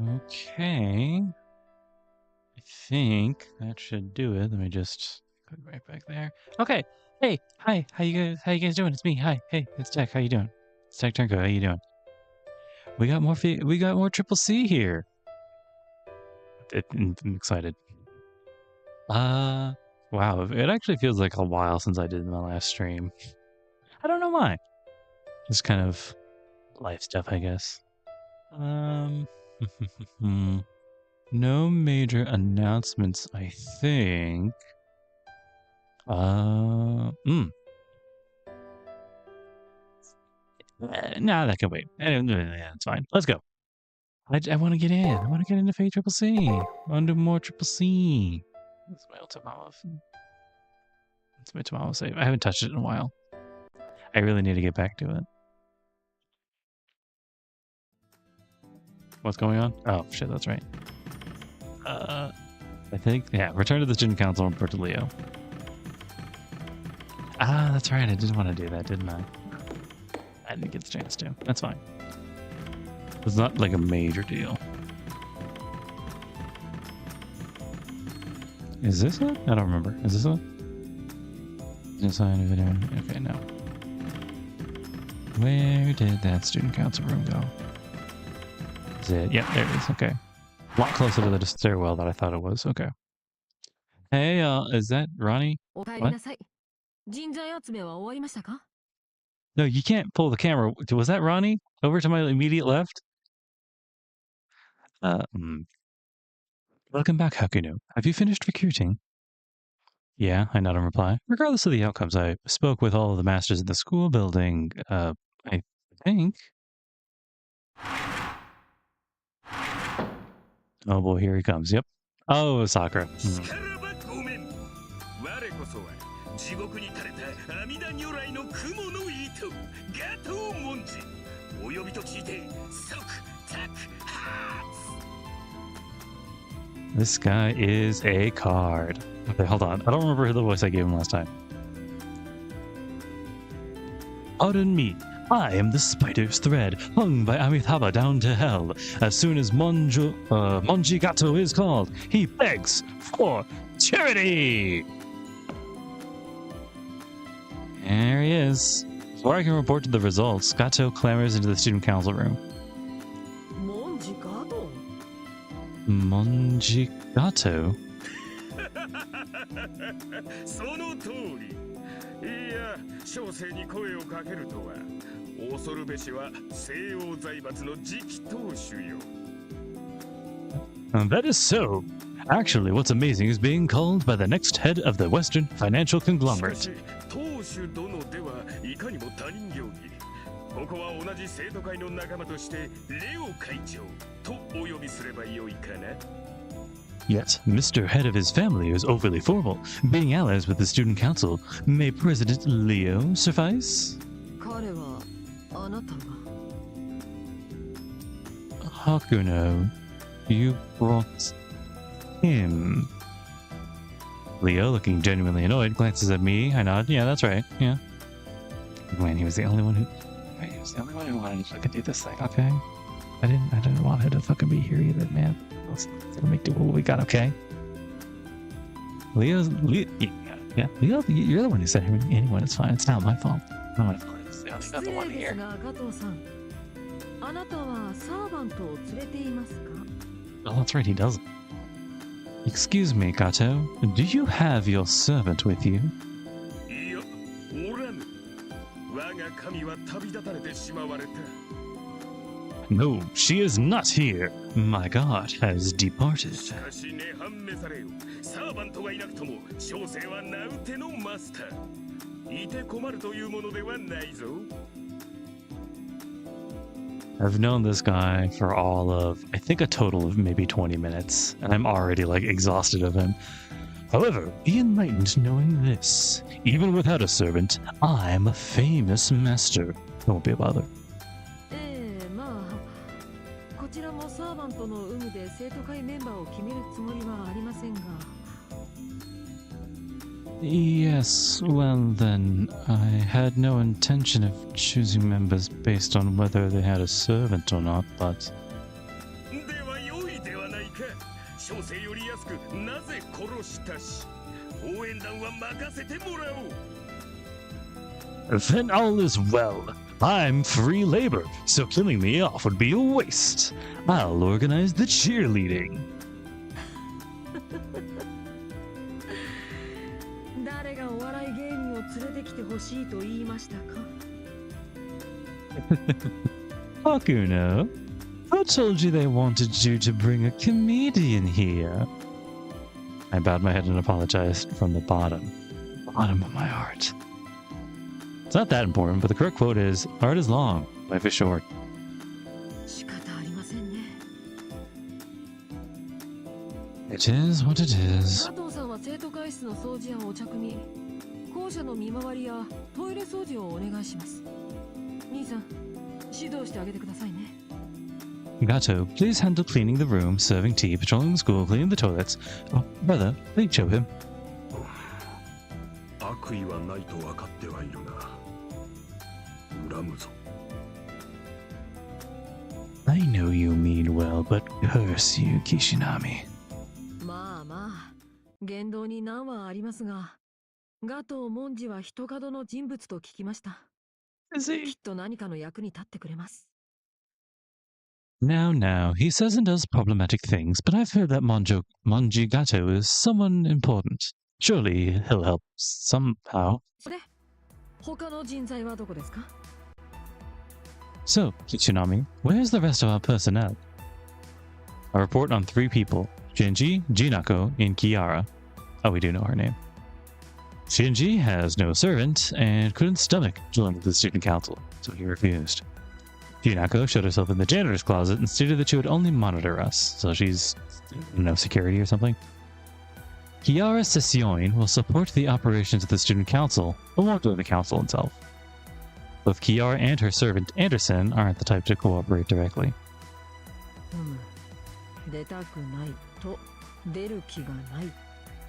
Okay. I think that should do it. Let me just go right back there. Okay. Hey, hi. How you guys doing? It's me. Hi. Hey, it's Tech. How you doing? It's Tech Turnco. How you doing? We got more Triple C here. I'm excited. Wow. It actually feels like a while since I did my last stream. I don't know why. Just kind of life stuff, I guess. No major announcements, I think. Nah, that can wait. Yeah, it's fine. Let's go. I want to get in. I want to get into Fate Triple C. I want to do more Triple C. That's my Ultimate. That's my Ultimate save. I haven't touched it in a while. I really need to get back to it. What's going on? Oh, shit, that's right. I think, yeah, return to the student council and report to Leo. Ah, that's right. I did want to do that, didn't I? I didn't get the chance to. That's fine. It's not like a major deal. Is this it? I don't remember. Is this it? Design a video. Okay, no. Where did that student council room go? Is it? Yep, there it is. Okay. A lot closer to the stairwell than I thought it was. Okay. Hey, is that Ronnie? What? No, you can't pull the camera. Was that Ronnie? Over to my immediate left? Welcome back, Hakuno. Have you finished recruiting? Yeah, I nod in reply. Regardless of the outcomes, I spoke with all of the masters in the school building. I think. Oh boy, here he comes. Yep. Oh, Sakura. This guy is a card. Okay, hold on. I don't remember the voice I gave him last time. Pardon me. I am the spider's thread, hung by Amitabha down to hell. As soon as Monji Gato is called, he begs for charity! There he is. Before I can report the results, Gato clambers into the student council room. Monji Gato? That is so. Actually, what's amazing is being called by the next head of the Western financial conglomerate. Yet, Mr. Head of his family is overly formal. Being allies with the student council, may President Leo suffice? Hakuno, you brought him. Leo, looking genuinely annoyed, glances at me. I nod. Yeah, that's right. Yeah. Man, he was the only one who. Wait, he was the only one who wanted to fucking do this thing. Okay. I didn't want her to fucking be here either, man. Let's make do what we got, okay? Leo, yeah, Leo, you're the one who said anyone. It's fine. It's not my fault. No, I'm the other one here. Oh, that's right. He doesn't. Excuse me, Gato. Do you have your servant with you? No, she is not here. My god has departed. I've known this guy for all of, I think, a total of maybe 20 minutes, and I'm already, like, exhausted of him. However, be enlightened knowing this. Even without a servant, I'm a famous master. It won't be a bother. Yes, well then, I had no intention of choosing members based on whether they had a servant or not, but... 小生より安くなぜ殺したし、応援団は任せてもらおう。 Then all is well. I'm free labor, so killing me off would be a waste. I'll organize the cheerleading. 誰がお笑い芸人を連れてきてほしいと言いましたか? Hakuno, who told you they wanted you to bring a comedian here? I bowed my head and apologized from the bottom of my heart. It's not that important, but the correct quote is, art is long, life is short. 仕方ありませんね。 It is what it is. 加藤さんは生徒会室の掃除やお茶組、校舎の見回りやトイレ掃除をお願いします。兄さん、指導してあげてくださいね。 Gato, please handle cleaning the room, serving tea, patrolling the school, cleaning the toilets. Oh, brother, please show him. 悪意はないと分かってはいるが、恨むぞ。 I know you mean well, but curse you, Kishinami. まあまあ、言動に難はありますが、ガトー文字は人角の人物と聞きました。Is き he? っと何かの役に立ってくれます。 Now, he says and does problematic things, but I've heard that Monji Gato is someone important. Surely he'll help somehow. それ、他の人材はどこですか? So, Kishinami, where's the rest of our personnel? A report on 3 people, Shinji, Jinako, and Kiara. Oh, we do know her name. Shinji has no servant and couldn't stomach joining the student council, so he refused. Jinako showed herself in the janitor's closet and stated that she would only monitor us, so she's, security or something. Kiara Session will support the operations of the student council, but won't join the council itself. Both Kiara and her servant Anderson aren't the type to cooperate directly. 出たくないと出る気がない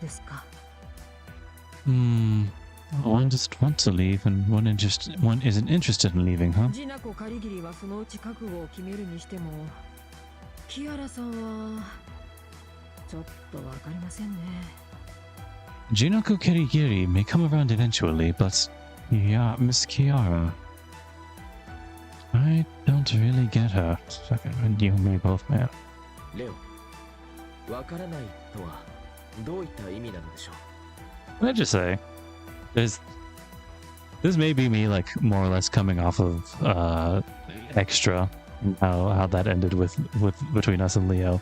ですか? One just wants to leave and one isn't interested in leaving, huh? ジナコカリギリはそのうち覚悟を決めるにしても、キアラさんはちょっとわかりませんね。 Jinako Kirigiri may come around eventually, but yeah, Miss Kiara, I don't really get her. Second, and you may both, man. レオ、わからないとはどういった意味なのでしょう? Can I just say, this may be me like more or less coming off of extra, how that ended with between us and Leo.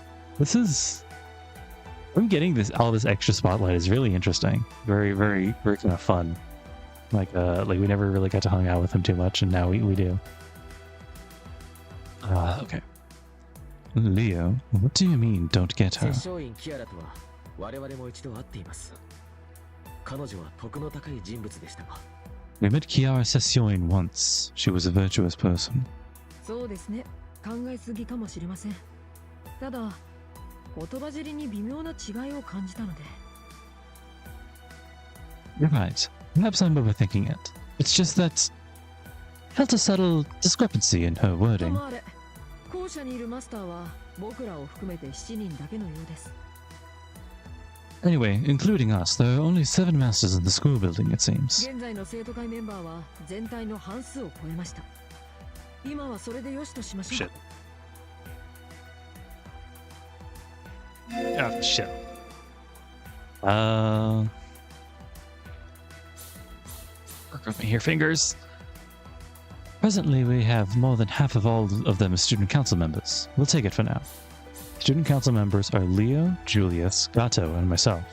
I'm getting all this extra spotlight is really interesting, very very very kind of fun. Like we never really got to hang out with him too much, and now we do. Okay. Leo, what do you mean don't get her? 接掌員キアラとは我々も一度会っています。彼女は徳の高い人物でしたが。 We met Kiara Session once. She was a virtuous person. そうですね。考えすぎかもしれません。ただ、言葉尻に微妙な違いを感じたので。 You're right. Perhaps I'm overthinking it. It's just that I felt a subtle discrepancy in her と wording. もあれ、校舎にいるマスターは僕らを含めて7人だけのようです。 Anyway, including us, there are only 7 masters in the school building, it seems. 現在の生徒会メンバーは全体の半数を超えました。今はそれでよしとしましょう。 Shit. Oh, shit. Work with me here, fingers. Presently, we have more than half of all of them as student council members. We'll take it for now. Student council members are Leo, Julius, Gato, and myself.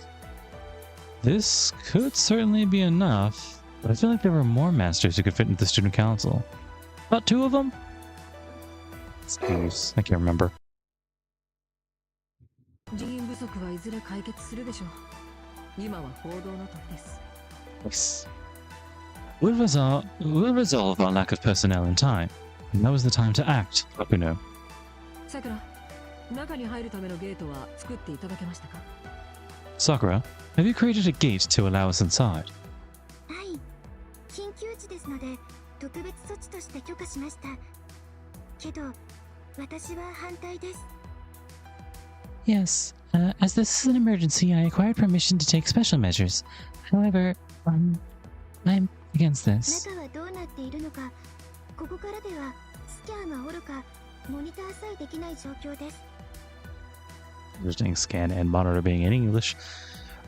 This could certainly be enough, but I feel like there were more masters who could fit into the student council. About 2 of them? Excuse, I can't remember. 人員不足はいずれ解決するでしょう。今は報道の時です。 Nice. We'll resolve our lack of personnel in time. And now is the time to act, Bakuno. さくら、中に入るためのゲートは作っていただけましたか? Sakura, have you created a gate to allow us inside? はい、緊急時ですので特別措置として許可しました。けど、私は反対です。Yes, as this is an emergency, I acquired permission to take special measures. However, I'm against this. 中はどうなっているのか、ここからではスキャンはおろかモニターさえできない状況です。 Understanding scan and monitor being in English.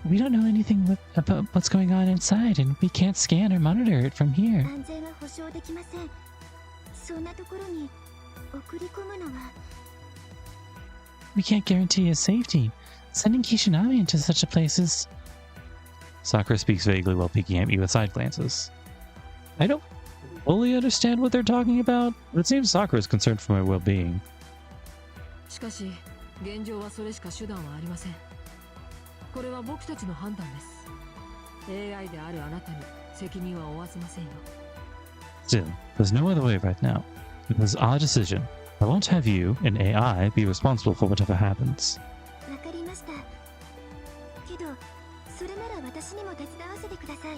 We don't know anything about what's going on inside, and we can't scan or monitor it from here. 安全は保証できません。そんなところに送り込むのは。 We can't guarantee his safety. Sending Kishinami into such a place is... Sakura speaks vaguely while peeking at me with side glances. I don't fully understand what they're talking about, but it seems Sakura is concerned for my well-being. しかし現状はそれしか手段はありません。これは僕たちの判断です。 AI であるあなたに責任は負わせませんよ。 Still, there's no other way right now. It was our decision. I won't have you, an AI, be responsible for whatever happens. わかりました。けどそれなら私にも手伝わせてください。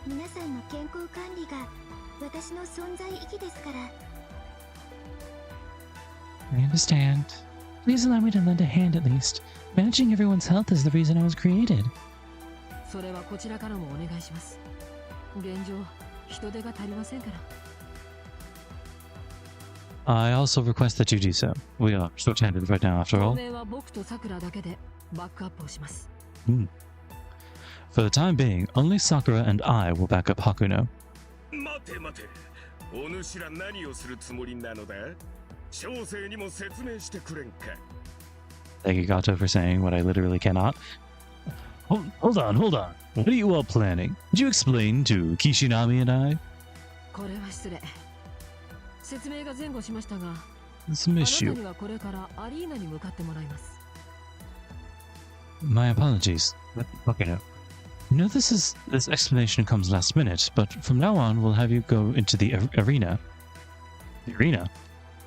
皆さんの健康管理が私の存在意義ですから。 I understand. Please allow me to lend a hand at least. Managing everyone's health is the reason I was created. それはこちらからもお願いします。現状人手が足りませんから。 I also request that you do so. We are short-handed right now, after 当 all. 面は僕とさくらだけでバックアップをします。 For the time being, only Sakura and I will back up Hakuno. 待て待て、お主ら何をするつもりなのだ？小生にも説明してくれんか。 Thank you, Gato, for saying what I literally cannot. Hold on. What are you all planning? Would you explain to Kishinami and I? これは失礼。説明が前後しましたが、 Some あな issue. たにはこれからアリーナに向かってもらいます。 My apologies. Okay, no. You know this explanation comes last minute, but from now on we'll have you go into the arena. The arena?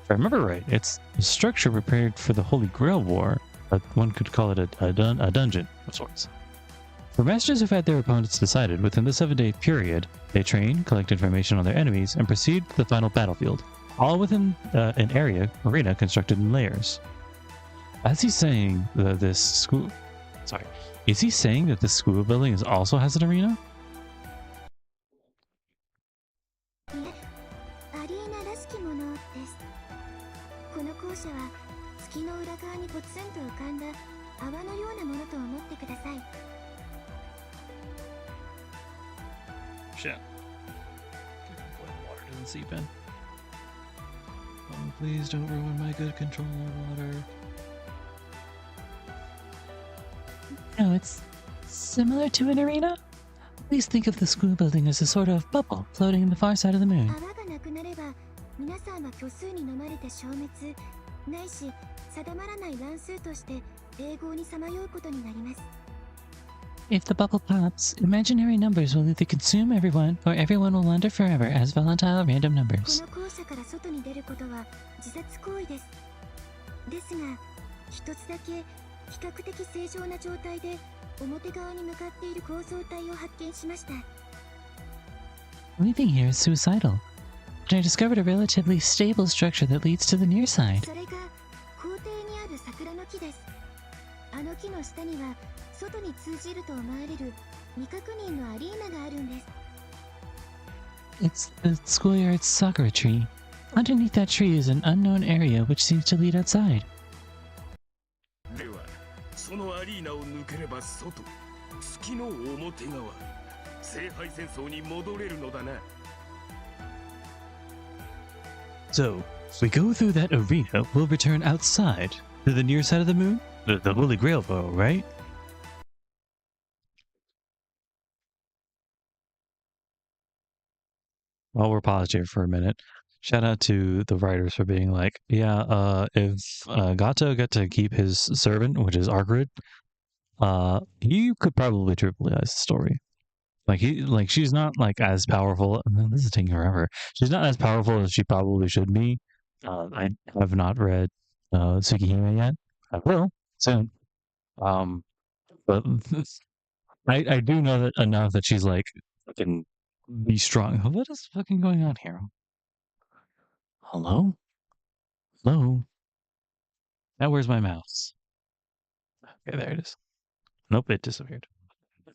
If I remember right, it's a structure prepared for the Holy Grail War, but one could call it a dungeon of sorts. For masters who've had their opponents decided within the 7-day period, they train, collect information on their enemies, and proceed to the final battlefield, all within an arena constructed in layers. As he's saying this school... Sorry. Is he saying that this school building also has an arena? アリーナらしきものです。この校舎は月の裏側にポツンと浮かんだ泡のようなものと思ってください。 Shit. Water doesn't seep in. Oh, please don't ruin my good controller water. No, it's similar to an arena. Please think of the school building as a sort of bubble floating in the far side of the moon. 泡がなくなれば皆さんは虚数に飲まれて消滅ないし定まらない乱数として永劫にさまようことになります。 If the bubble pops, imaginary numbers will either consume everyone, or everyone will wander forever as volatile random こ numbers. の校舎から外に出ることは自殺行為です。ですが一つだけ比較的正常な状態で表側に向かっている構造体を発見しました。 Leaving here is suicidal, but I discovered a relatively stable structure that leads to the near side. それが校庭にある桜の木です。あの木の下には外に通じると思われる未確認のアリーナがあるんです。 It's the schoolyard's sakura tree. Underneath that tree is an unknown area which seems to lead outside. では、そのアリーナを抜ければ外、月の表側、聖杯戦争に戻れるのだな。So, if we go through that arena, we'll return outside to the near side of the moon? The Holy Grail bow, right? While we're paused here for a minute, shout out to the writers for being like, yeah, if Gato got to keep his servant, which is Argrid, he could probably trivialize the story. She's not like as powerful. This is taking forever. She's not as powerful as she probably should be. I have not read Tsukihime yet. I will soon. But I do know that enough that she's like fucking be strong. What is fucking going on here? Hello? Now where's my mouse? Okay, there it is. Nope, it disappeared.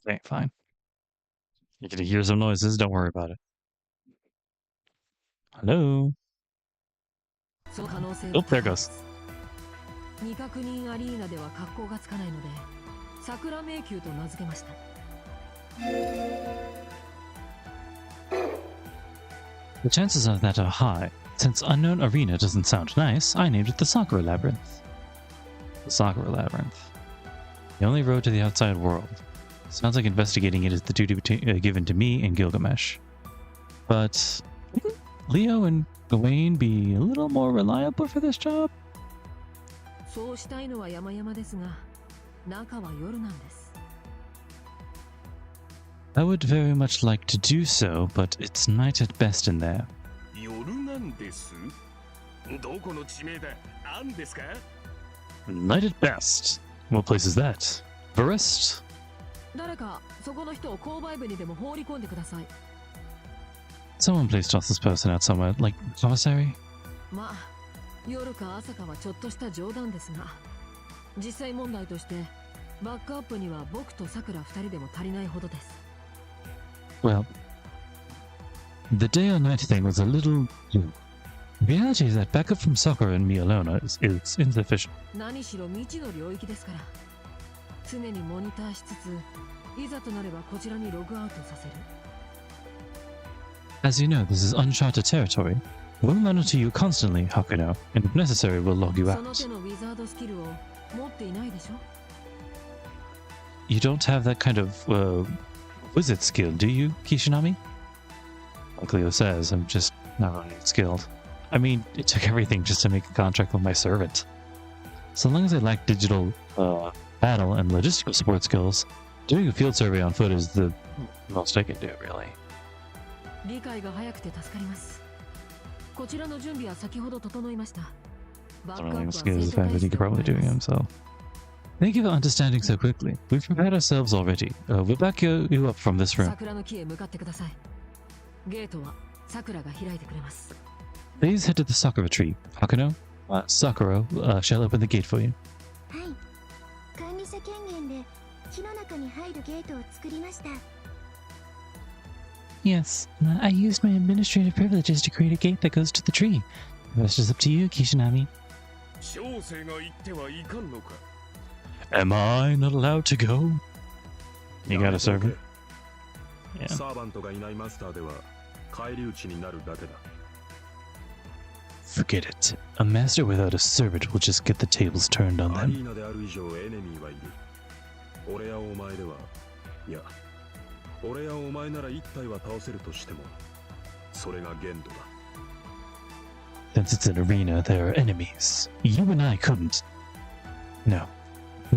Okay, fine. You're gonna hear some noises, don't worry about it. Hello? その可能性は Oh, there 高い goes. です未確認アリーナでは格好がつかないので桜迷宮と名付けました The chances of that are high. Since Unknown Arena doesn't sound nice, I named it the Sakura Labyrinth. The Sakura Labyrinth. The only road to the outside world. Sounds like investigating it is the duty given to me and Gilgamesh. But wouldn't Leo and Gawain be a little more reliable for this job? そうしたいのは山々ですが中は夜なんです I would very much like to do so, but it's night at best in there. 夜なんですどこの地名だあんですか Night at best? What place is that? Forest? 誰かそこの人を購買部にでも放り込んでください Someone please toss this person out somewhere, like commissary? まあ夜か朝かはちょっとした冗談ですが実際問題としてバックアップには僕とさくら2人でも足りないほどです Well, the day or night thing was a little... The reality is that backup from Sakura and me alone is insufficient. 何しろ未知の領域ですから常にモニターしつついざとなればこちらにログアウトさせる As you know, this is uncharted territory. We'll monitor you constantly, Hakuno, and if necessary, we'll log you その out. 手のウィザードスキルを持っていないでしょ You don't have that kind of, wizard skill, do you, Kishinami? Like Leo says, I'm just not really skilled. I mean, it took everything just to make a contract with my servant. So long as I lack digital, battle and logistical support skills, doing a field survey on foot is the most I can do, really. 理解が早くて助かりますこちらの準備は先ほど整いましたバ I ッ don't クア really ッ have プは skills 生 the 徒 fact 会 that he 室 could で行 probably い do it ます himself. Thank you for understanding so quickly. We've prepared ourselves already. We'll back you up from this room. 桜の木へ向かってくださいゲートは桜が開いてくれます Please head to the Sakura tree. Hakuno, Sakura shall open the gate for you. はい管理者権限で木の中に入るゲートを作りました Yes, I used my administrative privileges to create a gate that goes to the tree. The rest is up to you, Kishinami. 小生が言ってはいかんのか Am I not allowed to go? You got a servant? Yeah. サーバントがいないマスターでは返り討ちになるだけだ Forget it. A master without a servant will just get the tables turned on アリ them. ーナである以上エネミーはいる俺やお前ではいや俺やお前なら一体は倒せるとしてもそれが限度だ Since it's an arena, there are enemies. You and I couldn't. No.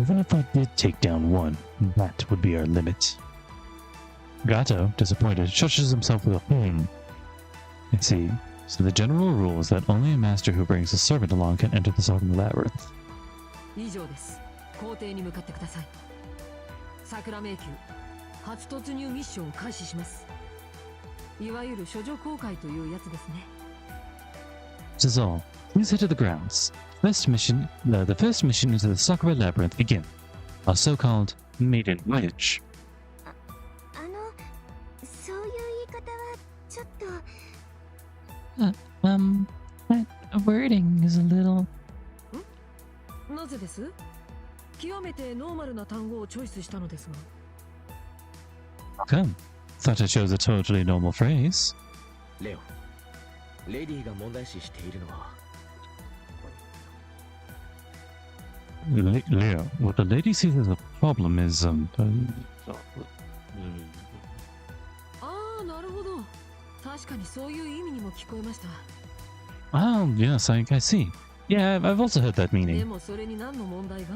Even if I did take down one, that would be our limit. Gato, disappointed, shushes himself with a I see. So the general rule is that only a master who brings a servant along can enter the Sakura Labyrinth. 以上です校庭に向かってください桜迷宮初突入ミッションを開始しますいわゆる処女公開というやつですね This is all. Please head to the grounds. The first mission into the Sakura Labyrinth begin. Our so-called maiden voyage. そういう言い方はちょっと That wording is a little... なぜです極めてノーマルな単語をチョイスしたのですが Come. Thought I chose a totally normal phrase. レオレディが問題視しているのは Leo, what the lady sees as a problem is, ああなるほど確かにそういう意味にも聞こえました Oh, yes, I see. Yeah, I've also heard that で meaning. もそれに何の問題が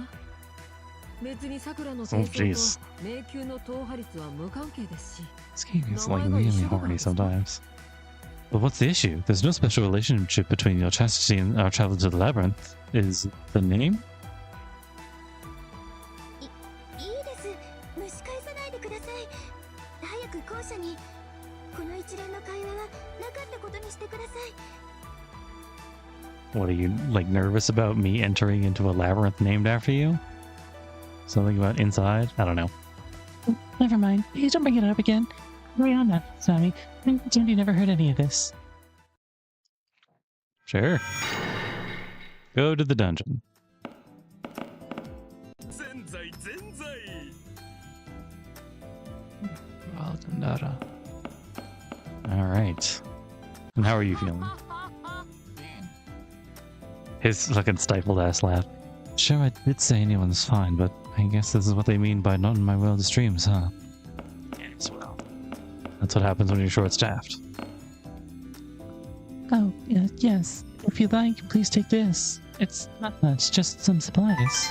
別に桜の Oh, 戦 jeez. 争と迷宮の踏破率は無関係ですし This game is like really horny sometimes. But what's the issue? There's no special relationship between your chastity and our travel to the labyrinth. Is the name? いいです蒸し返さないでください早く校舎にこの一連の会話はなかったことにしてください What are you, like, nervous about me entering into a labyrinth named after you? Something about inside? I don't know. Never mind. Please don't bring it up again. Carry on now, Sammy. I pretend you never heard any of this. Sure. Go to the dungeon. 全在全在 Alright. And how are you feeling? His fucking stifled ass laugh. Sure, I did say anyone's fine, but I guess this is what they mean by not in my wildest dreams, huh? Yes, well. That's what happens when you're short-staffed. Oh, yes. If you'd like, please take this. It's not much, just some supplies.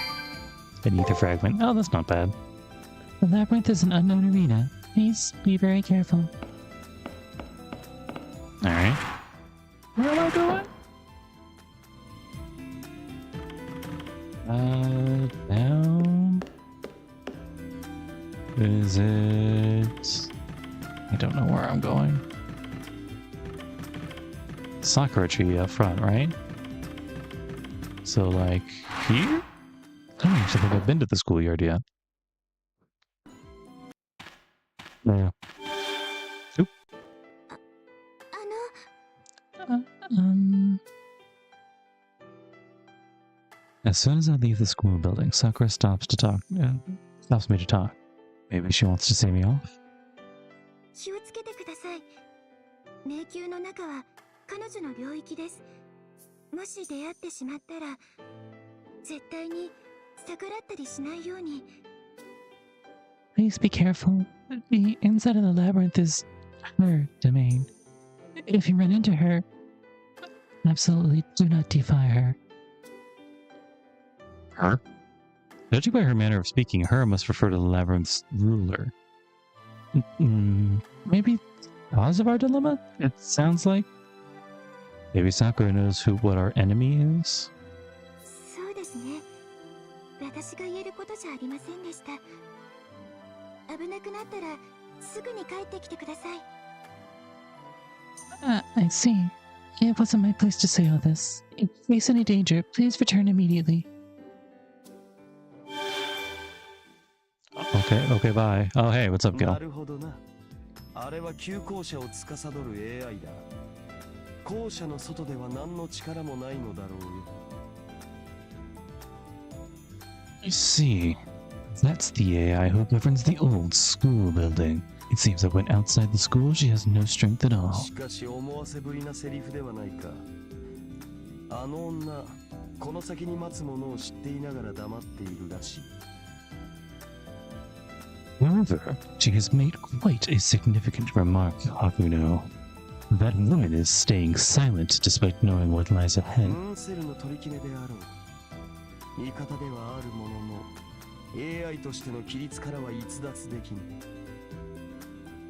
An ether fragment. Oh, that's not bad. The labyrinth is an unknown arena. Please be very careful. Alright. Where am I going? Down. Is it... I don't know where I'm going. Sakura tree up front, right? So, like, here? I don't actually think I've been to the schoolyard yet. Yeah. Oop. あの As soon as I leave the school building, Sakura stops me to talk. Maybe she wants to see me off? 気をつけてください。迷宮の中は彼女の領域です。もし出会ってしまったら、絶対に逆らったりしないように。 Please be careful. The inside of the labyrinth is her domain. If you run into her, absolutely do not defy her. Her? Judging by her manner of speaking, her must refer to the labyrinth's ruler. Maybe cause of our dilemma? It sounds like. Maybe Sakura knows what our enemy is? そうですね。私が言えることじゃありませんでした。危なくなったらすぐに帰ってきてください。I see. It wasn't my place to say all this. If you face any danger, please return immediately. Okay, bye. Oh, hey, what's up, Gil? なるほどな。あれは急行車を司る AI だ。校舎の外では何の力もないのだろうよ。I see. That's the AI who governs the old school building. It seems that when outside the school, she has no strength at all. しかし思わせぶりなセリフではないか。あの女、この先に待つものを知っていながら黙っているらしい。However, she has made quite a significant remark, Hakuno. That woman is staying silent despite knowing what lies ahead. セルの取り決めであろう。味方ではあるものの、AI としての規律からは逸脱できん。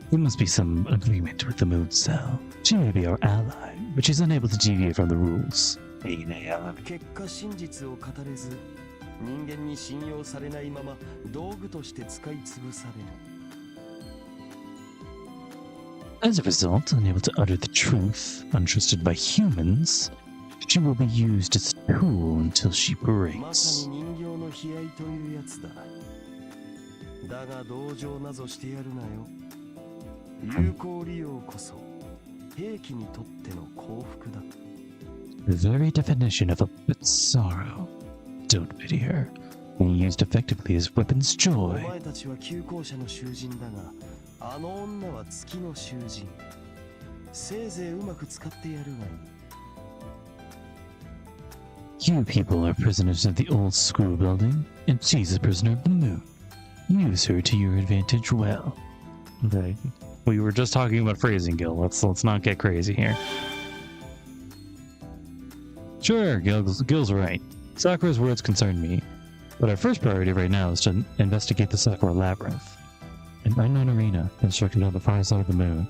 There must be some agreement with the moon cell. She may be our ally, but she's unable to deviate from the rules. 結果真実を語れず、人間に信用されないまま道具として使い潰される。As a result, unable to utter the truth, untrusted by humans, she will be used as a tool until she まさ breaks. に人形の悲哀というやつだ。だが同情なぞしてやるなよ。有効利用こそ兵器にとっての幸福だ。The very definition of a bit's sorrow. Don't pity her. When used effectively as weapon's お joy. 前たちは旧校舎の囚人だが、あの女は月の囚人。せいぜいうまく使ってやるがいい。You people are prisoners of the old school building, and she's a prisoner of the moon. Use her to your advantage well. Okay. We were just talking about phrasing, Gil. Let's not get crazy here. Sure, Gil's right. Sakura's words concern me, but our first priority right now is to investigate the Sakura Labyrinth, an unknown arena constructed on the far side of the moon.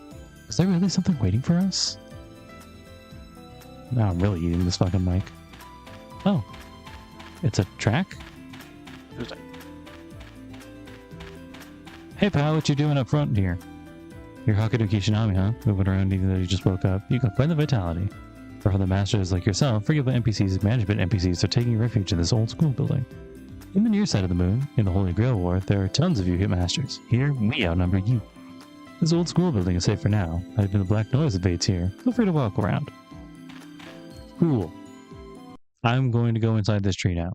Is there really something waiting for us? Now I'm really eating this fucking mic. Oh, it's a track? Hey pal, what you doing up front here? You're Hakuno Kishinami, huh? Moving around even though you just woke up. You got quite the vitality. But for the masters like yourself, forgivable NPCs and management NPCs are taking refuge in this old school building. In the near side of the moon, in the Holy Grail War, there are tons of you hitmasters. Here, we outnumber you. This old school building is safe for now. Even the black noise invades here. Feel free to walk around. Cool. I'm going to go inside this tree now.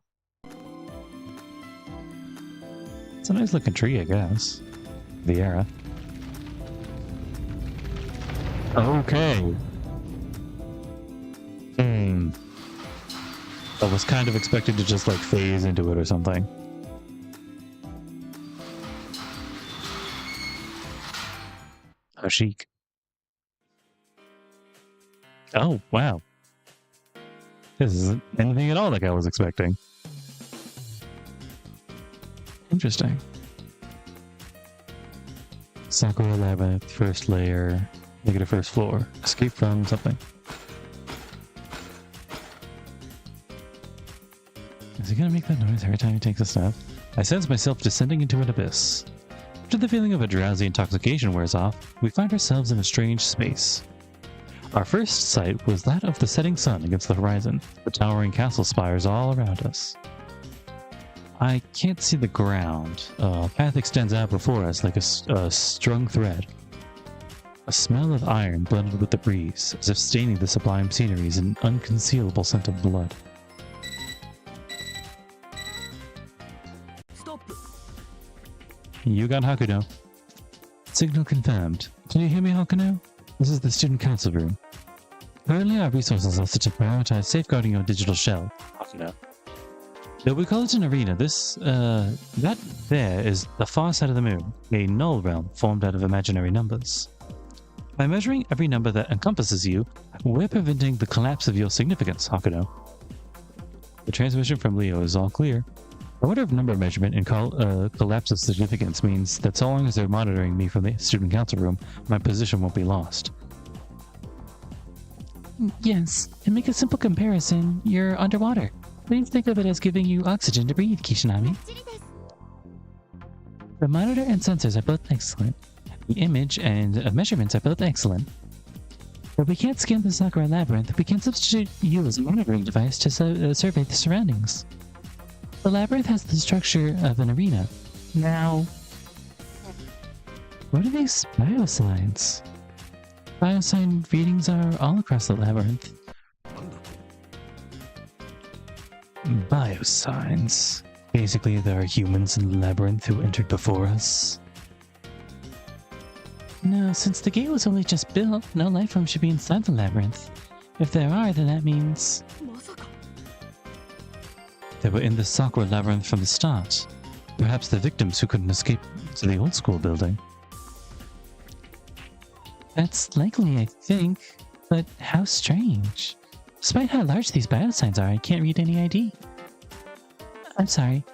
It's a nice looking tree, I guess. Vieira. Okay. I was kind of expected to just like phase into it or something. How chic. Oh, wow. This isn't anything at all like I was expecting. Interesting. Sakura Labyrinth, first layer, negative first floor. Escape from something. Is he gonna make that noise every time he takes a step? I sense myself descending into an abyss. After the feeling of a drowsy intoxication wears off, we find ourselves in a strange space. Our first sight was that of the setting sun against the horizon, the towering castle spires all around us. I can't see the ground. A path extends out before us like a strung thread. A smell of iron blended with the breeze, as if staining the sublime scenery is an unconcealable scent of blood. You got Hakuno. Signal confirmed. Can you hear me, Hakuno? This is the student council room. Currently, our resources are set to prioritize safeguarding your digital shell. Hakuno. Though we call it an arena, that there is the far side of the moon, a null realm formed out of imaginary numbers. By measuring every number that encompasses you, we're preventing the collapse of your significance, Hakuno. The transmission from Leo is all clear. I wonder if number measurement and collapse of significance means that so long as they're monitoring me from the student council room, my position won't be lost. Yes, and make a simple comparison, you're underwater. Please think of it as giving you oxygen to breathe, Kishinami. The monitor and sensors are both excellent. The image and measurements are both excellent. But we can't scan the Sakura Labyrinth, we can substitute you as a monitoring device to survey the surroundings. The labyrinth has the structure of an arena. Now, what are these biosigns? Biosign readings are all across the labyrinth. Biosigns. Basically, there are humans in the labyrinth who entered before us. No, since the gate was only just built, no life form should be inside the labyrinth. If there are, then that means they were in the Sakura Labyrinth from the start. Perhaps the victims who couldn't escape to the old school building. That's likely, I think, but how strange. Despite how large these biosigns are, I can't read any ID. I'm sorry.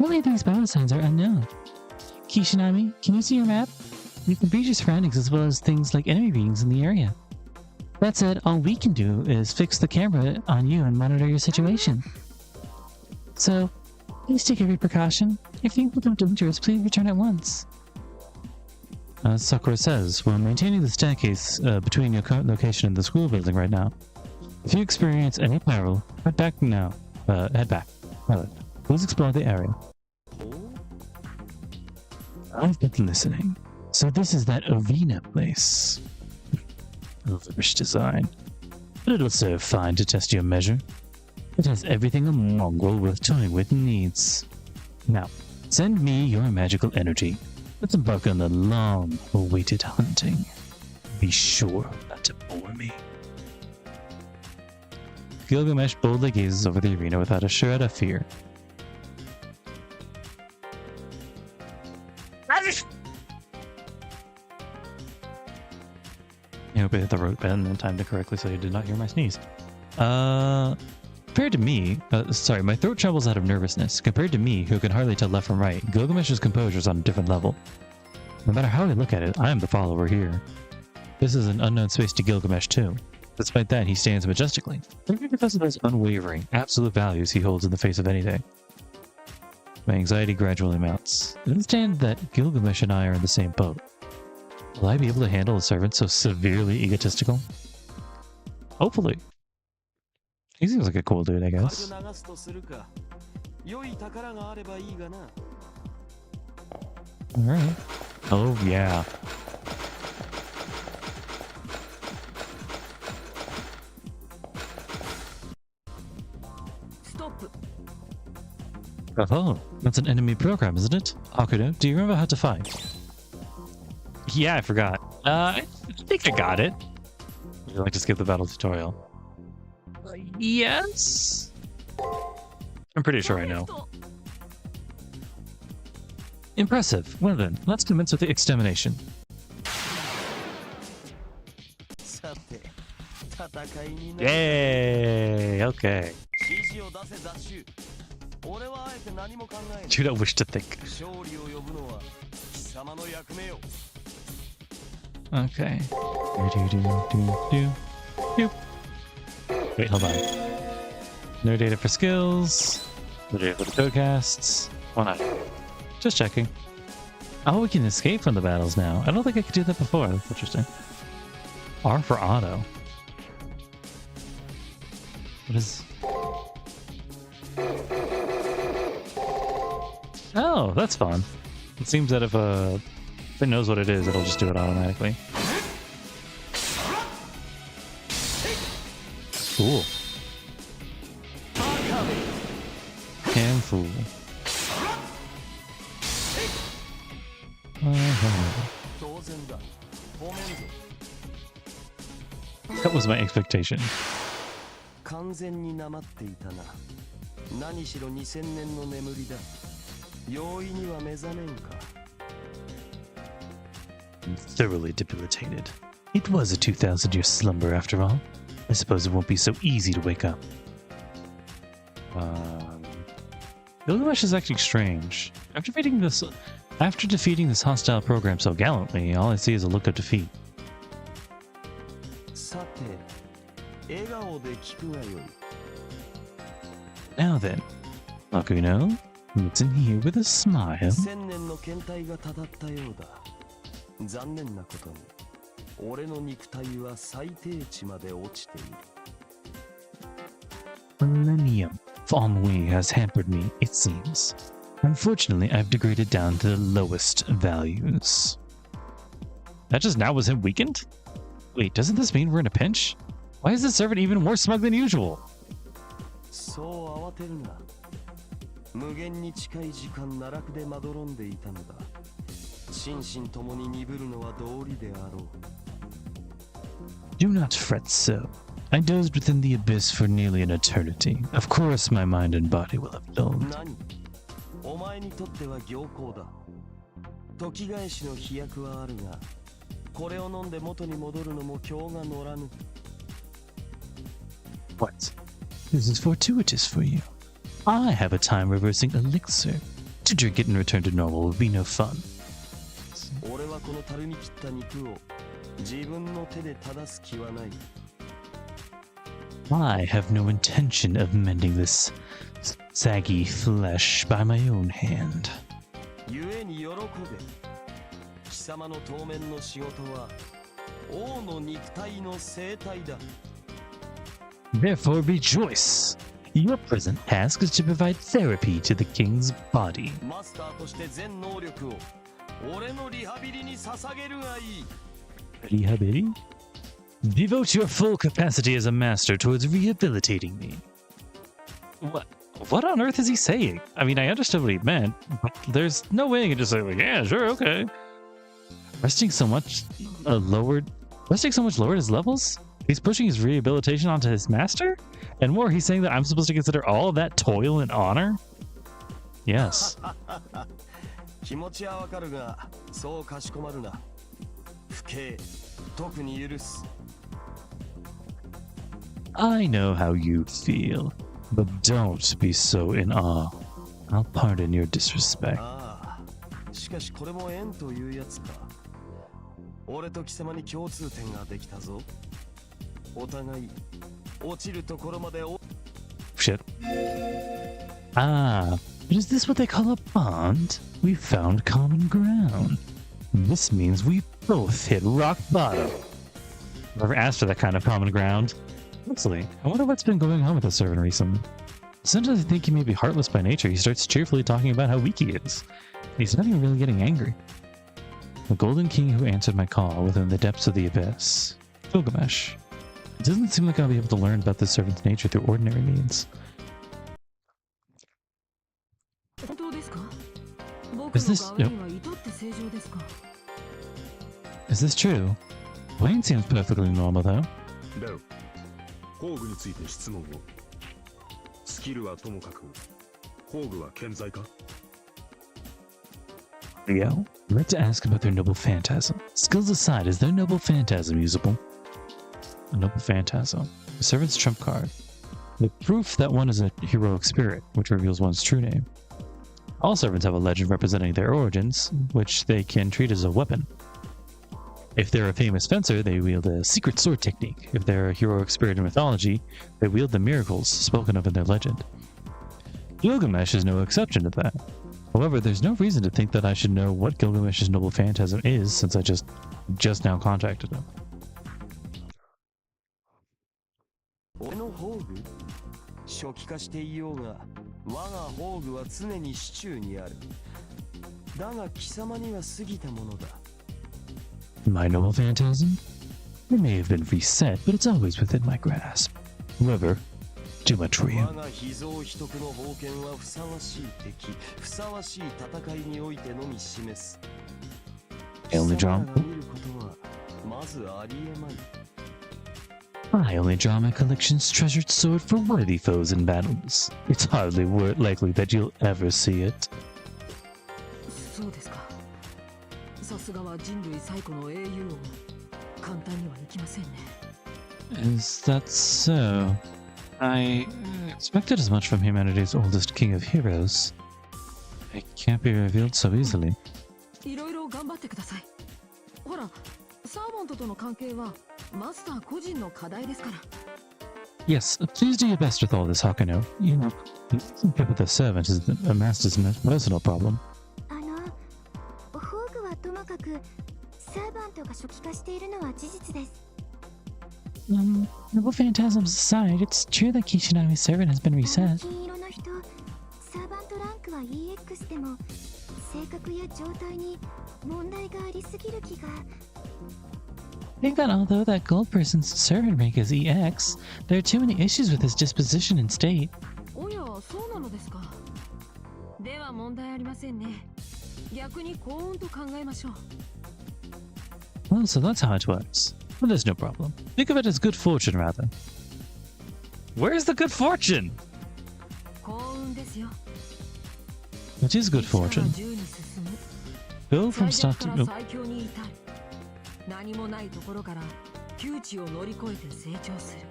Only these biosigns are unknown. Kishinami, can you see your map? You can read your surroundings as well as things like enemy readings in the area. That said, all we can do is fix the camera on you and monitor your situation. So, please take every precaution. If you become dangerous, please return at once. As Sakura says, we're maintaining the staircase between your current location and the school building right now. If you experience any peril, head back now. Head back. Please explore the area. I've been listening. So this is that Ovina place. Overish design. But it'll serve fine to test your measure. It has everything a mongrel worth toying with needs. Now, send me your magical energy. Let's embark on the long-awaited hunting. Be sure not to bore me. Gilgamesh boldly gazes over the arena without a shred of fear. I hope I hit the road button in time to correctly so you did not hear my sneeze. Compared to me, my throat trembles out of nervousness. Compared to me, who can hardly tell left from right, Gilgamesh's composure is on a different level. No matter how I look at it, I am the follower here. This is an unknown space to Gilgamesh too. Despite that, he stands majestically, maybe because of those unwavering, absolute values he holds in the face of anything. My anxiety gradually mounts. I understand that Gilgamesh and I are in the same boat. Will I be able to handle a servant so severely egotistical? Hopefully. He seems like a cool dude, I guess. 良い宝があればいいがな。 Alright. Oh, yeah. Stop. Oh, that's an enemy program, isn't it? Akuno, do you remember how to fight? Yeah, I forgot. I think I got it. Would you like to skip the battle tutorial? Yes? I'm pretty sure I know. Impressive. Well then, let's commence with the extermination. さて、戦いになる。 Yay! Okay. 指示を出せ雑種。俺はあえて何も考えない。 Do not wish to think. 勝利を呼ぶのは貴様の役目よ。 Okay. Doop. Wait, hold on. No data for skills. No data for the codecasts. Why not? Just checking. Oh, we can escape from the battles now. I don't think I could do that before. That's interesting. R for auto. What is... Oh, that's fun. It seems that if it knows what it is, it'll just do it automatically. Cool. Handful. That was my expectation. 完全になまっていたな。何しろ2000年の眠りだ。容易には目覚めんか。 I'm thoroughly debilitated. It was a 2,000-year slumber after all. I suppose it won't be so easy to wake up. Gilgamesh is acting strange. After defeating this hostile program so gallantly, all I see is a look of defeat. さて、笑顔で聞くがよい。 Now then, Makuno, it's in here with a smile. 1000年の検体がただったようだ。残念なことに、俺の肉体は最低値まで落ちている。 Millennium of ennui has hampered me, it seems. Unfortunately, I've degraded down to the lowest values. That just now was him weakened? Wait, doesn't this mean we're in a pinch? Why is this servant even more smug than usual? そう慌てるな。無限に近い時間奈落でまどろんでいたのだ。心身ともに鈍るのは道理であろう。 Do not fret so. I dozed within the abyss for nearly an eternity. Of course, my mind and body will have dulled. 何？お前にとっては行幸だ。時返しの飛躍はあるが、これを飲んで元に戻るのも今日が乗らぬ。 What? This is fortuitous for you. I have a time-reversing elixir. To drink it and return to normal would be no fun. 俺はこの樽に切った肉を自分の手で正す気はない。 I have no intention of mending this saggy flesh by my own hand. 故に喜べ。貴様の当面の仕事は王の肉体の生態だ。 Therefore rejoice! Your present task is to provide therapy to the king's body. マスターとして全能力を俺のリハビリに捧げるがいい。 Rehabilitating? Devote your full capacity as a master towards rehabilitating me. What on earth is he saying? I mean, I understood what he meant, but there's no way he can just say, like, yeah, sure, okay. Resting so much lowered his levels? He's pushing his rehabilitation onto his master? And more, he's saying that I'm supposed to consider all of that toil and honor? Yes. 気持ちはわかるが、そうかしこまるな。不敬、特に許す。 I know how you feel, but don't be so in awe. I'll pardon your disrespect. ああ、しかしこれも縁というやつか。俺と貴様に共通点ができたぞ。お互い落ちるところまで。 Shit. Ah, is this what they call a bond? We found common ground. This means we both hit rock bottom. Never asked for that kind of common ground. Honestly, I wonder what's been going on with the servant recently. As soon as I think he may be heartless by nature, he starts cheerfully talking about how weak he is. He's not even really getting angry. The Golden King who answered my call within the depths of the abyss. Gilgamesh. It doesn't seem like I'll be able to learn about this servant's nature through ordinary means. Is this true? Wayne seems perfectly normal though. レオ、宝具について質問を。スキルはともかく、宝具は健在か？ Leo, I'd like to ask about their noble phantasm. Skills aside, is their noble phantasm usable? A noble phantasm. The servant's trump card. The proof that one is a heroic spirit, which reveals one's true name. All servants have a legend representing their origins, which they can treat as a weapon. If they're a famous fencer, they wield a secret sword technique. If they're a heroic spirit in mythology, they wield the miracles spoken of in their legend. Gilgamesh is no exception to that. However, there's no reason to think that I should know what Gilgamesh's noble phantasm is since I just now contacted him. 俺の宝具初期化していようが我が宝具は常に手中にあるだが貴様には過ぎたものだ My noble phantasm? It may have been reset, but it's always within my grasp. However, too much for you. 我が秘蔵秘匿の宝剣はふさわしい敵ふさわしい戦いにおいてのみ示す I only 貴 draw 様らが見ることはまずありえまい I only draw my collection's treasured sword for worthy foes in battles. It's hardly likely that you'll ever see it. そうですか。さすがは人類最古の英雄王。簡単にはいきませんね。Is that so? I expected as much from humanity's oldest king of heroes. It can't be revealed so easily. いろいろ頑張ってください。ほら、サーモントとの関係はマスター個人の課題ですから。Yes, please do your best with all this, Hakuno. You know, relationship with a servant is a master's personal problem. 宝具はともかくサーバントが初期化しているのは事実です。Noble phantasms aside, it's true that Kishinami's servant has been reset. 金色の人、サーバントランクは EX でも性格や状態に問題がありすぎる気が。I think that although that gold person's servant rank is EX, there are too many issues with his disposition and state. おや、そうなのですか。では問題ありませんね。逆に幸運と考えましょう。Well, so that's how it works. Well, there's no problem. Think of it as good fortune, rather. Where's the good fortune? 幸運ですよ。 It is good fortune. Go from start to... Oh. 最強に至る。何もないところから窮地を乗り越えて成長する。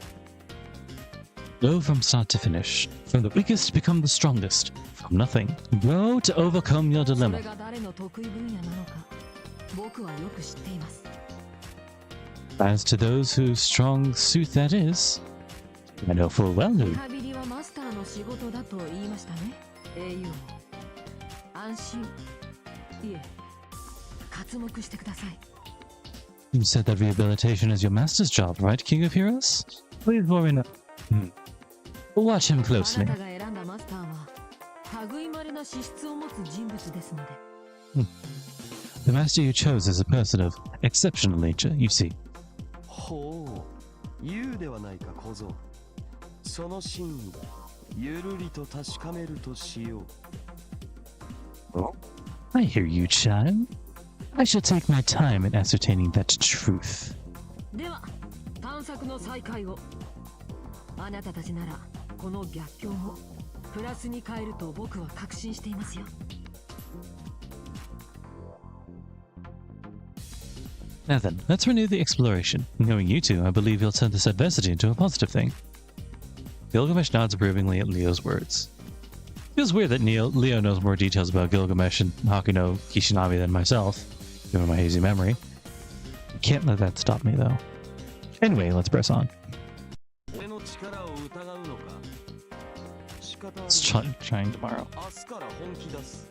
Go from start to finish. From the weakest become the strongest. From nothing. Grow to overcome your そ dilemma. れが誰の得意分野なのか、僕はよく知っています。As to those whose strong suit that is, I know full well リ who. ハビリはマスターの仕事だと言いましたね。英雄王。安心。いえ、刮目してください。You said that rehabilitation is your master's job, right, King of Heroes? Please worry not. Watch him あ closely. なたが選んだマスターは類いまれな資質を持つ人物ですので。The master you chose is a person of exceptional nature, you see. ほう言うではないか小僧その真意ゆるりと確かめるとしよう I hear you, child. I shall take my time in ascertaining that truth. では、探索の再開を。あなたたちならこの逆境もプラスに変えると僕は確信していますよ。Now then, let's renew the exploration. Knowing you two, I believe you'll turn this adversity into a positive thing. Gilgamesh nods approvingly at Leo's words. Feels weird that Leo knows more details about Gilgamesh and Hakuno Kishinami than myself, given my hazy memory. Can't let that stop me, though. Anyway, let's press on. 俺の力を疑うのか仕方ある Let's trying tomorrow. 明日から本気出す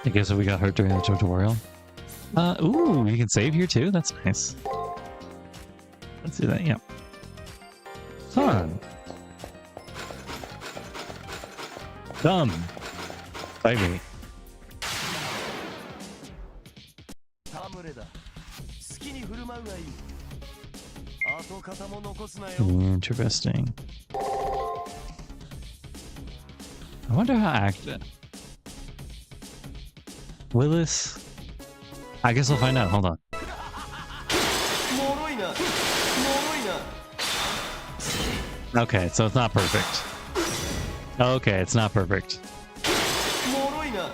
I guess if we got hurt during the tutorial. Ooh, you can save here too? That's nice. Let's do that. Yeah. Fun. Dumb. Fight me. 戯れだ。好きに振る舞うがいい。跡形も残すなよ。 Interesting. I wonder how active. Willis? I guess we'll find out. Hold on. もろいな。もろいな。 Okay, so it's not perfect. Okay, it's not perfect. もろいな。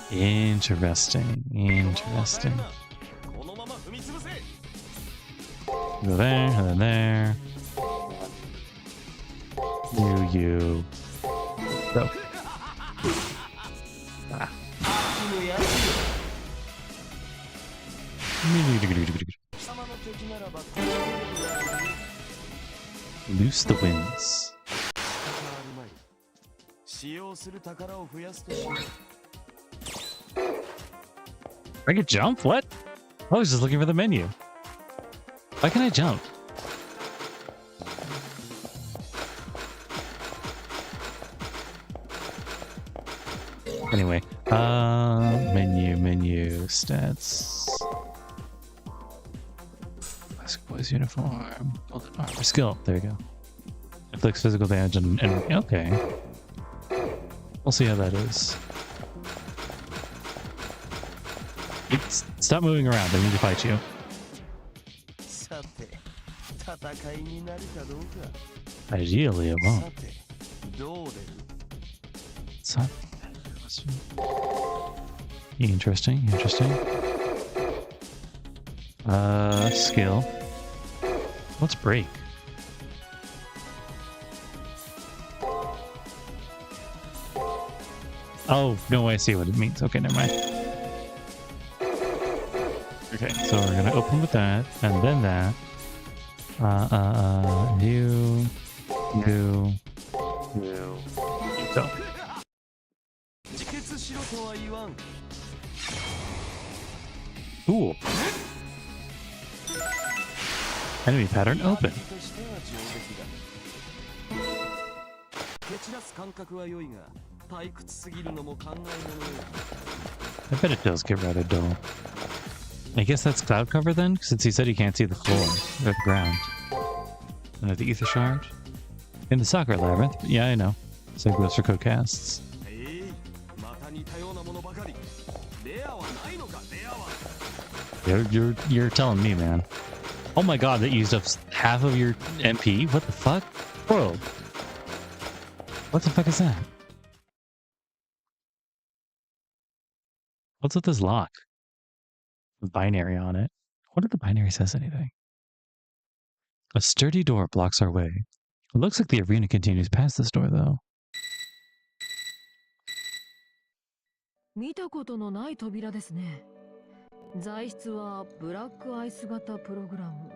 Interesting. Interesting. このまま踏み潰せ。 Go there, and then there. You. Go. Ah. 犬やるよ。貴様の敵ならばこの程度だ。 Loose the winds. 使用する宝を増やすとしよう。 I can jump? What? I was just looking for the menu. Why can I jump? Anyway, menu, stats. Classic boys uniform, golden armor, skill. There you go. Inflicts physical damage and okay. We'll see how that is. Stop moving around. I need to fight you. さて、戦いになるかどうか。 Ideally, it さ won't. て、どう出る？ So, interesting. Skill. Let's break. Oh, no, I see what it means. Okay, never mind. Okay, so we're gonna open with that, and then that. New. So. 自決しろとは言わん。 Cool. Enemy pattern open. としては上出来だ。蹴散らす感覚は良いが、退屈すぎるのも考えものよ。 I bet it does get rather dull. I guess that's cloud cover then, since he said he can't see the floor or the ground. And the ether shard. In the soccer labyrinth, yeah, I know. Same goes for codecasts. また似たようなものばかり。レアはないのか、レアは。 You're telling me, man. Oh my god, that used up half of your MP? What the fuck? Bro. What the fuck is that? What's with this lock? Binary on it. What if the binary says anything? A sturdy door blocks our way. It looks like the arena continues past this door, though. 見たことのない扉ですね。材質はブラックアイス型プログラム。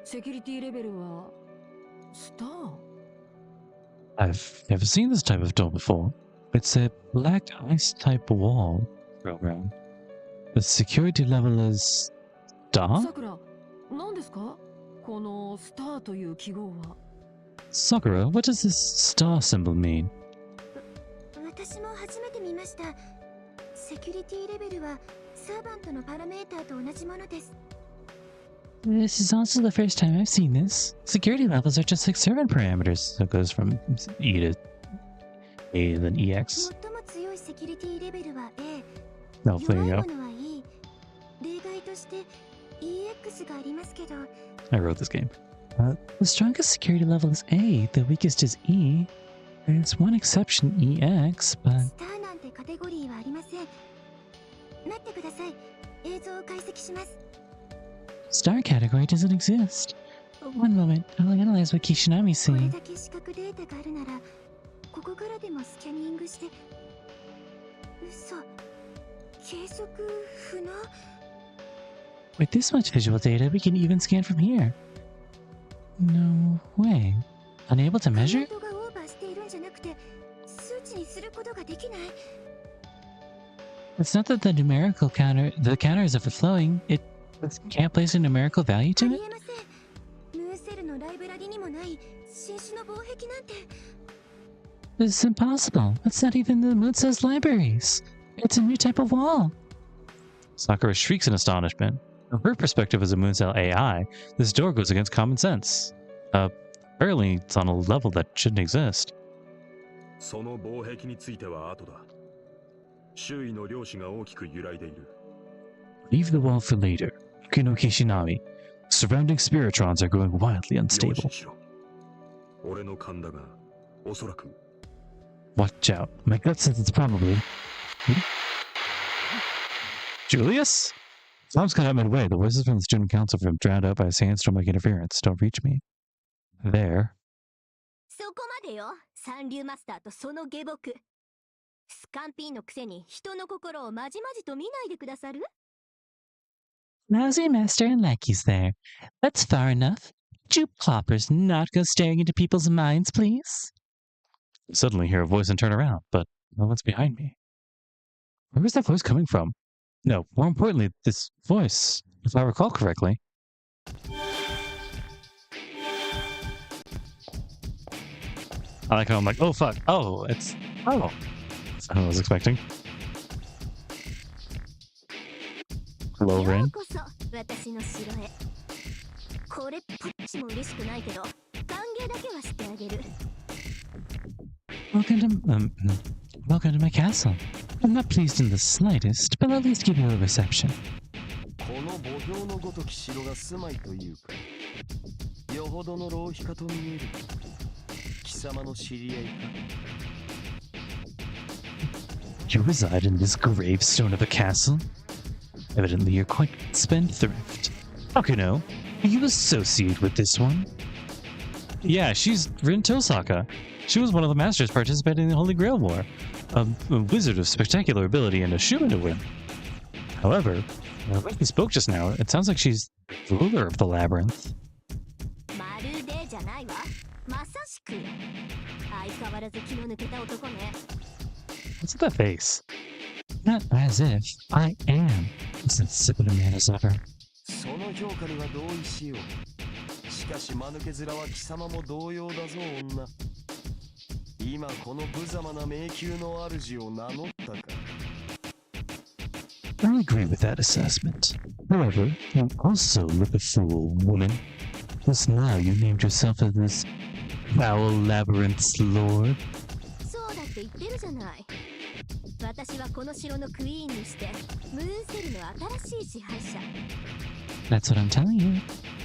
セキュリティレベルはスター。I've never seen this type of door before. It's a black ice type wall program. The security level is star? さくら、何ですか？このスターという記号は。Sakura, what does this star symbol mean? 私も初めて見ました。セキュリティレベルはサーバントのパラメーターと同じものです。This is also the first time I've seen this. Security levels are just like servant parameters. So it goes from E to A, then EX. 最も強いセキュリティレベルは A。 No, there 弱 you い go. ものは E。 例外として EX がありますけど。 I wrote this game. The strongest security level is A, the weakest is E. There's one exception, EX, but... スターなんてカテゴリーはありません。待ってください。映像を解析します。 Star category doesn't exist. One moment, I'll analyze what Kishinami's これ seeing. だけ視覚データがあるなら、ここからでもスキャニングして。嘘。計測不能。 With this much visual data, we can even scan from here. No way. Unable to カウ measure? ントがオーバーしているんじゃなくて、数値にすることができない。 It's not that the counters are overflowing. Can't place a numerical value あ to り it? えません。ムーンセルのライブラリにもない新種の防壁なんて。 It's impossible. It's not even the Moon Cell's libraries. It's a new type of wall. Sakura shrieks in astonishment. From her perspective as a Mooncell AI, this door goes against common sense. Apparently it's on a level that shouldn't exist. その防壁については後だ。周囲の量子が大きく揺らいでいる。Leave the wall for later. Kino Kishinami. Surrounding spiritrons are going wildly 用 unstable. 心しろ。俺の勘だが、おそらく Watch out. My gut says it's probably... Julius? Tom's got out of my way. The voices from the student council have been drowned out by a sandstorm-like interference. Don't reach me. There. そこまでよ、三流マスターとその下僕。スカンピーのくせに人の心をまじまじと見ないでくださる？ Lousy master and lackeys there. That's far enough. Jupe cloppers not go staring into people's minds, please. I suddenly hear a voice and turn around, but no one's behind me. Where was that voice coming from? No, more importantly, this voice, if I recall correctly. I like how I'm like, oh fuck, oh, it's, oh. That's not what I was expecting. Hello, よ Rin. うこそ私の城へ。これっぽっちも嬉しくないけど、歓迎だけはしてあげる。Welcome to my castle. I'm not pleased in the slightest, but I'll at least give you a reception. この墓標のごとき城が住まいというか、よほどの浪費かと見える。貴様の知り合いか。 You reside in this gravestone of a castle? Evidently you're quite spendthrift. Akuno, are you associated with this one? Yeah, she's Rin Tosaka. She was one of the masters participating in the Holy Grail War. A wizard of spectacular ability and a shoo-in to win. However, when we spoke just now, it sounds like she's the ruler of the labyrinth. まるでじゃないわ。まさしく。相変わらず気の抜けた男ね。 What's with that face? Not as if I am as insipid a man as ever. その評価には同意しよう。しかし間抜け面は貴様も同様だぞ女。今この無様な迷宮の主を名乗ったか。 I agree with that assessment. However, you also look a fool, woman. Just now you named yourself as this foul labyrinth's lord. そうだって言ってるじゃない。私はこの城のクイーンにして、ムーンセルの新しい支配者。 That's what I'm telling you.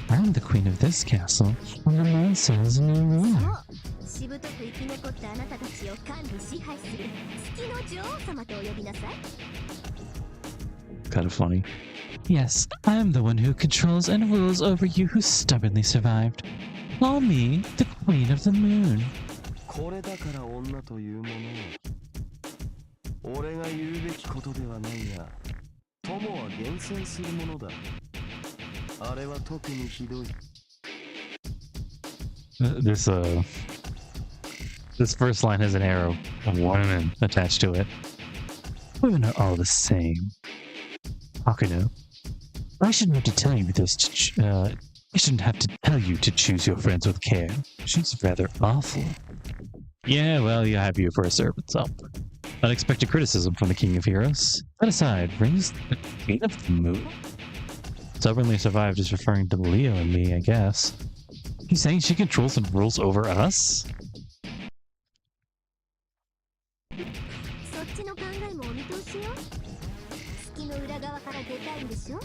I'm the queen of this castle, and the man says no そ more. う。しぶとく生き残ったあなたたちを管理支配する月の女王様とお呼びなさい。 Kind of funny. Yes, I'm the one who controls and rules over you who stubbornly survived. Call me the queen of the moon. これだから女というものは。俺が言うべきことではないが、友は厳選するものだ。あれは特にひどい。This first line has an arrow of women attached to it. Women are all the same. Akuno. I shouldn't have to tell you this. I shouldn't have to tell you to choose your friends with care. She's rather awful. Yeah, well, you have you for a servant, so. Unexpected criticism from the King of Heroes. That aside, Rin's the Queen of the Moon? Stubbornly survived is referring to Leo and me, I guess. He's saying she controls and rules over us? そっちの考えもお見通しよ。月の裏側から出たいんでしょ。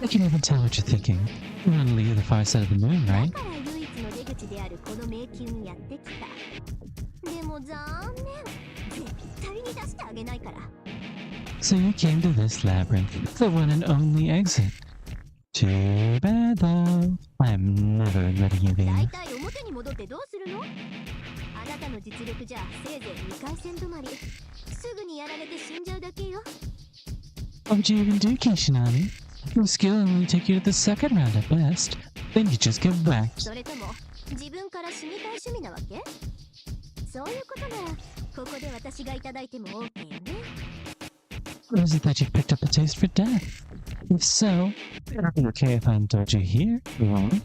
I can even tell what you're thinking. You want to leave the far side of the moon, だ right? から唯一の出口であるこの迷宮にやってきた。でも残念。絶対に出してあげないから。 So you came to this labyrinth, the one and only exit. Too bad though. I'm never letting you だい in. たい表に戻ってどうするの？あなたの実力じゃせいぜい2回戦止まり。すぐにやられて死んじゃうだけよ。 What would you even do, Kishinami? Your skill will only take you to the second round at best. Then you just get whacked. それとも自分から死にたい趣味なわけ？そういうことならここで私がいただいても OK よね。Or is it that you've picked up a taste for death? If so, it'll be okay if I indulge you here, Ron.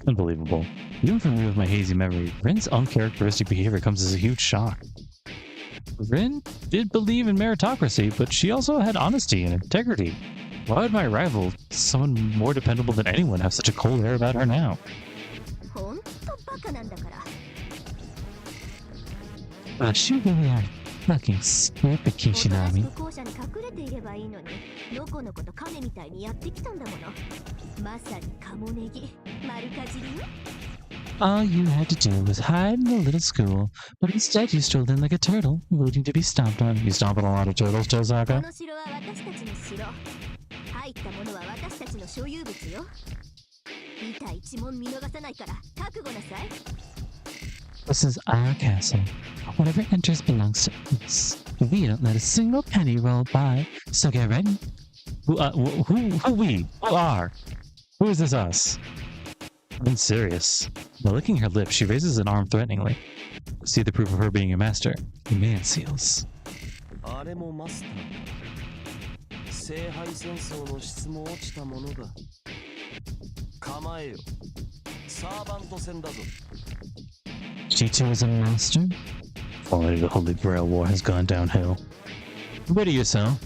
Unbelievable. Even for me with my hazy memory, Rin's uncharacteristic behavior comes as a huge shock. Rin did believe in meritocracy, but she also had honesty and integrity. Why would my rival, someone more dependable than anyone, have such a cold air about her now? ほんとバカなんだから。 But you really are fucking stupid, おとなし Kishinami. く校舎に隠れていればいいのに、のこのこと亀みたいにやってきたんだもの。まさにカモネギ、丸かじりよ。 All you had to do was hide in the little school, but instead you strolled in like a turtle, waiting to be stomped on. You stomp on a lot of turtles, こ Tozaka? の城は私たちの城。入ったものは私たちの所有物よ。痛い一問見逃さないから覚悟なさい。 This is our castle. Whatever enters belongs to us. We don't let a single penny roll by, so get ready. Who we? Who are? Who is this us? I'm serious. Now licking her lips, she raises an arm threateningly. See the proof of her being a master. Command seals. あれもマスターか。聖杯戦争の質も落ちたものだ。構えよ。サーバント戦だぞ。She too is a master? Finally, the Holy Grail War has gone downhill. Ready yourself.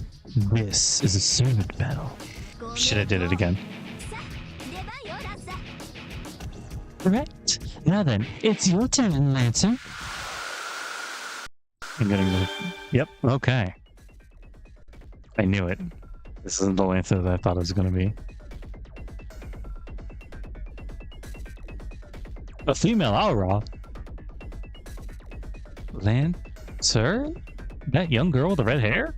This is a servant battle. Shit, I did it again. さあ、出番よ、ラッサ。 Correct. Now then, it's your turn, Lancer. I'm gonna. Yep. Okay. I knew it. This isn't the Lancer that I thought it was gonna be. A female Aura. Lancer? That young girl with the red hair?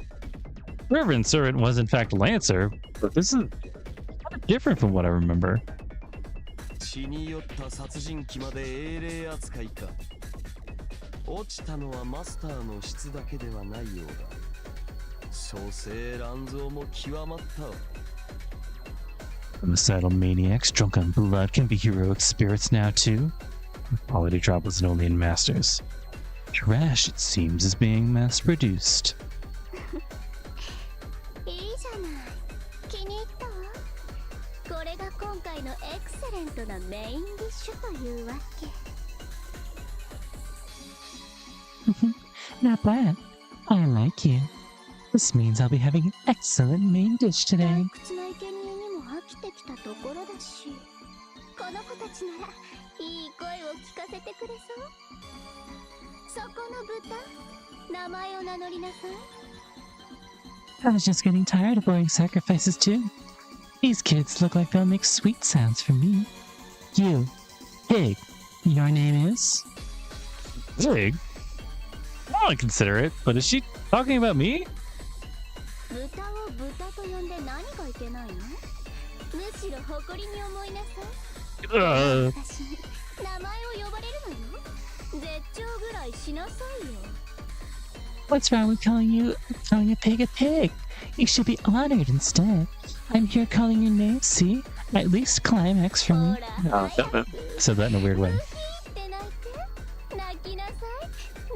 Reverend Servant was in fact Lancer, but this is kind of different from what I remember. 血によった殺人鬼まで英霊扱いか。落ちたのはマスターの質だけではないようだ。小生乱造も極まったわ。 Homicidal maniacs drunk on blood can be heroic spirits now too. Quality drop was only in masters. Trash, it seems, is being mass-produced. いいじゃない。気に入ったわ。これが今回のエクセレントなメインディッシュというわけ。 Not bad. I like you. This means I'll be having an excellent main dish today. 退屈な生贄にも飽きてきたところだし、この子たちならいい声を聞かせてくれそう。そこの豚、名前を名乗りなさい。 I was just getting tired of boring sacrifices too. These kids look like they'll make sweet sounds for me. You, pig, your name is? Pig? I want to consider it, but is she talking about me? 豚を豚と呼んで何がいけないの？むしろ誇りに思いなさい。私に名前を呼ばれるのよ。絶頂ぐらいしなさいよ。 What's wrong with calling a pig a pig? You should be honored instead. I'm here calling your name, see? At least climax for ほ me. ら、 Oh, 早く。 said that in a weird way. って泣いて。泣きなさい。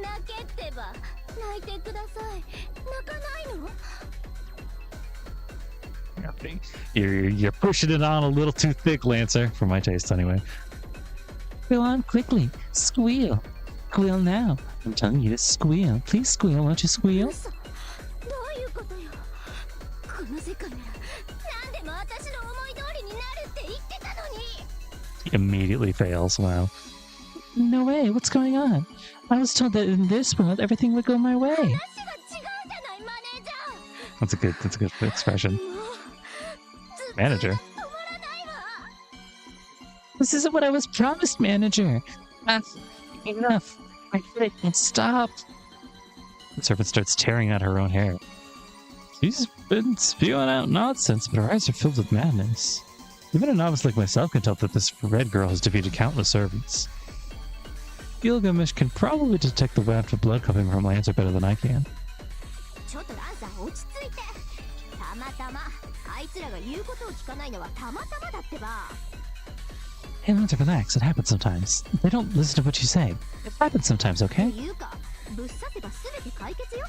泣けってば。泣いてください。泣かないの？ You're pushing it on a little too thick, Lancer, for my taste anyway. Go on quickly. Squeal. Squeal now. I'm telling you to squeal. Please squeal. Won't you squeal? 嘘。どういうことよ。この世界なら何でも私の思い通りになるって言ってたのに。 He immediately fails. Wow. No way. What's going on? I was told that in this world everything would go my way. 話が違うじゃないマネージャー。 That's a good expression. もうずっと Manager. 止まらないわ。 This isn't what I was promised, manager. Enough. My foot can't stop. The servant starts tearing at her own hair. She's been spewing out nonsense, but her eyes are filled with madness. Even a novice like myself can tell that this red girl has defeated countless servants. Gilgamesh can probably detect the waft of blood coming from Lancer better than I can. ちょっとランさん落ち着いて。たまたまあいつらが言うことを聞かないのはたまたまだってば。 Hey, Lancer, relax. It happens sometimes. They don't listen to what you say. It happens sometimes, と okay? いうかぶっ刺せば全て解決よ。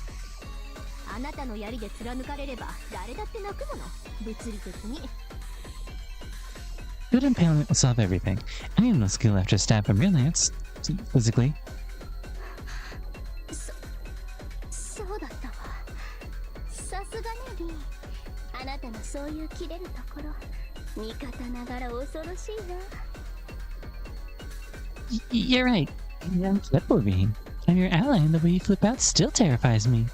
あなたの槍で貫かれれば誰だって泣くもの、物理的に。 Good impalement will solve everything. I need no skill after a stab from your lance. Physically. そうだったわ。さすがねリン、あなたのそういう切れるところ、味方ながら恐ろしいわ。 You're right. I'm careful, Bean. I'm your ally, and the way you flip out still terrifies me.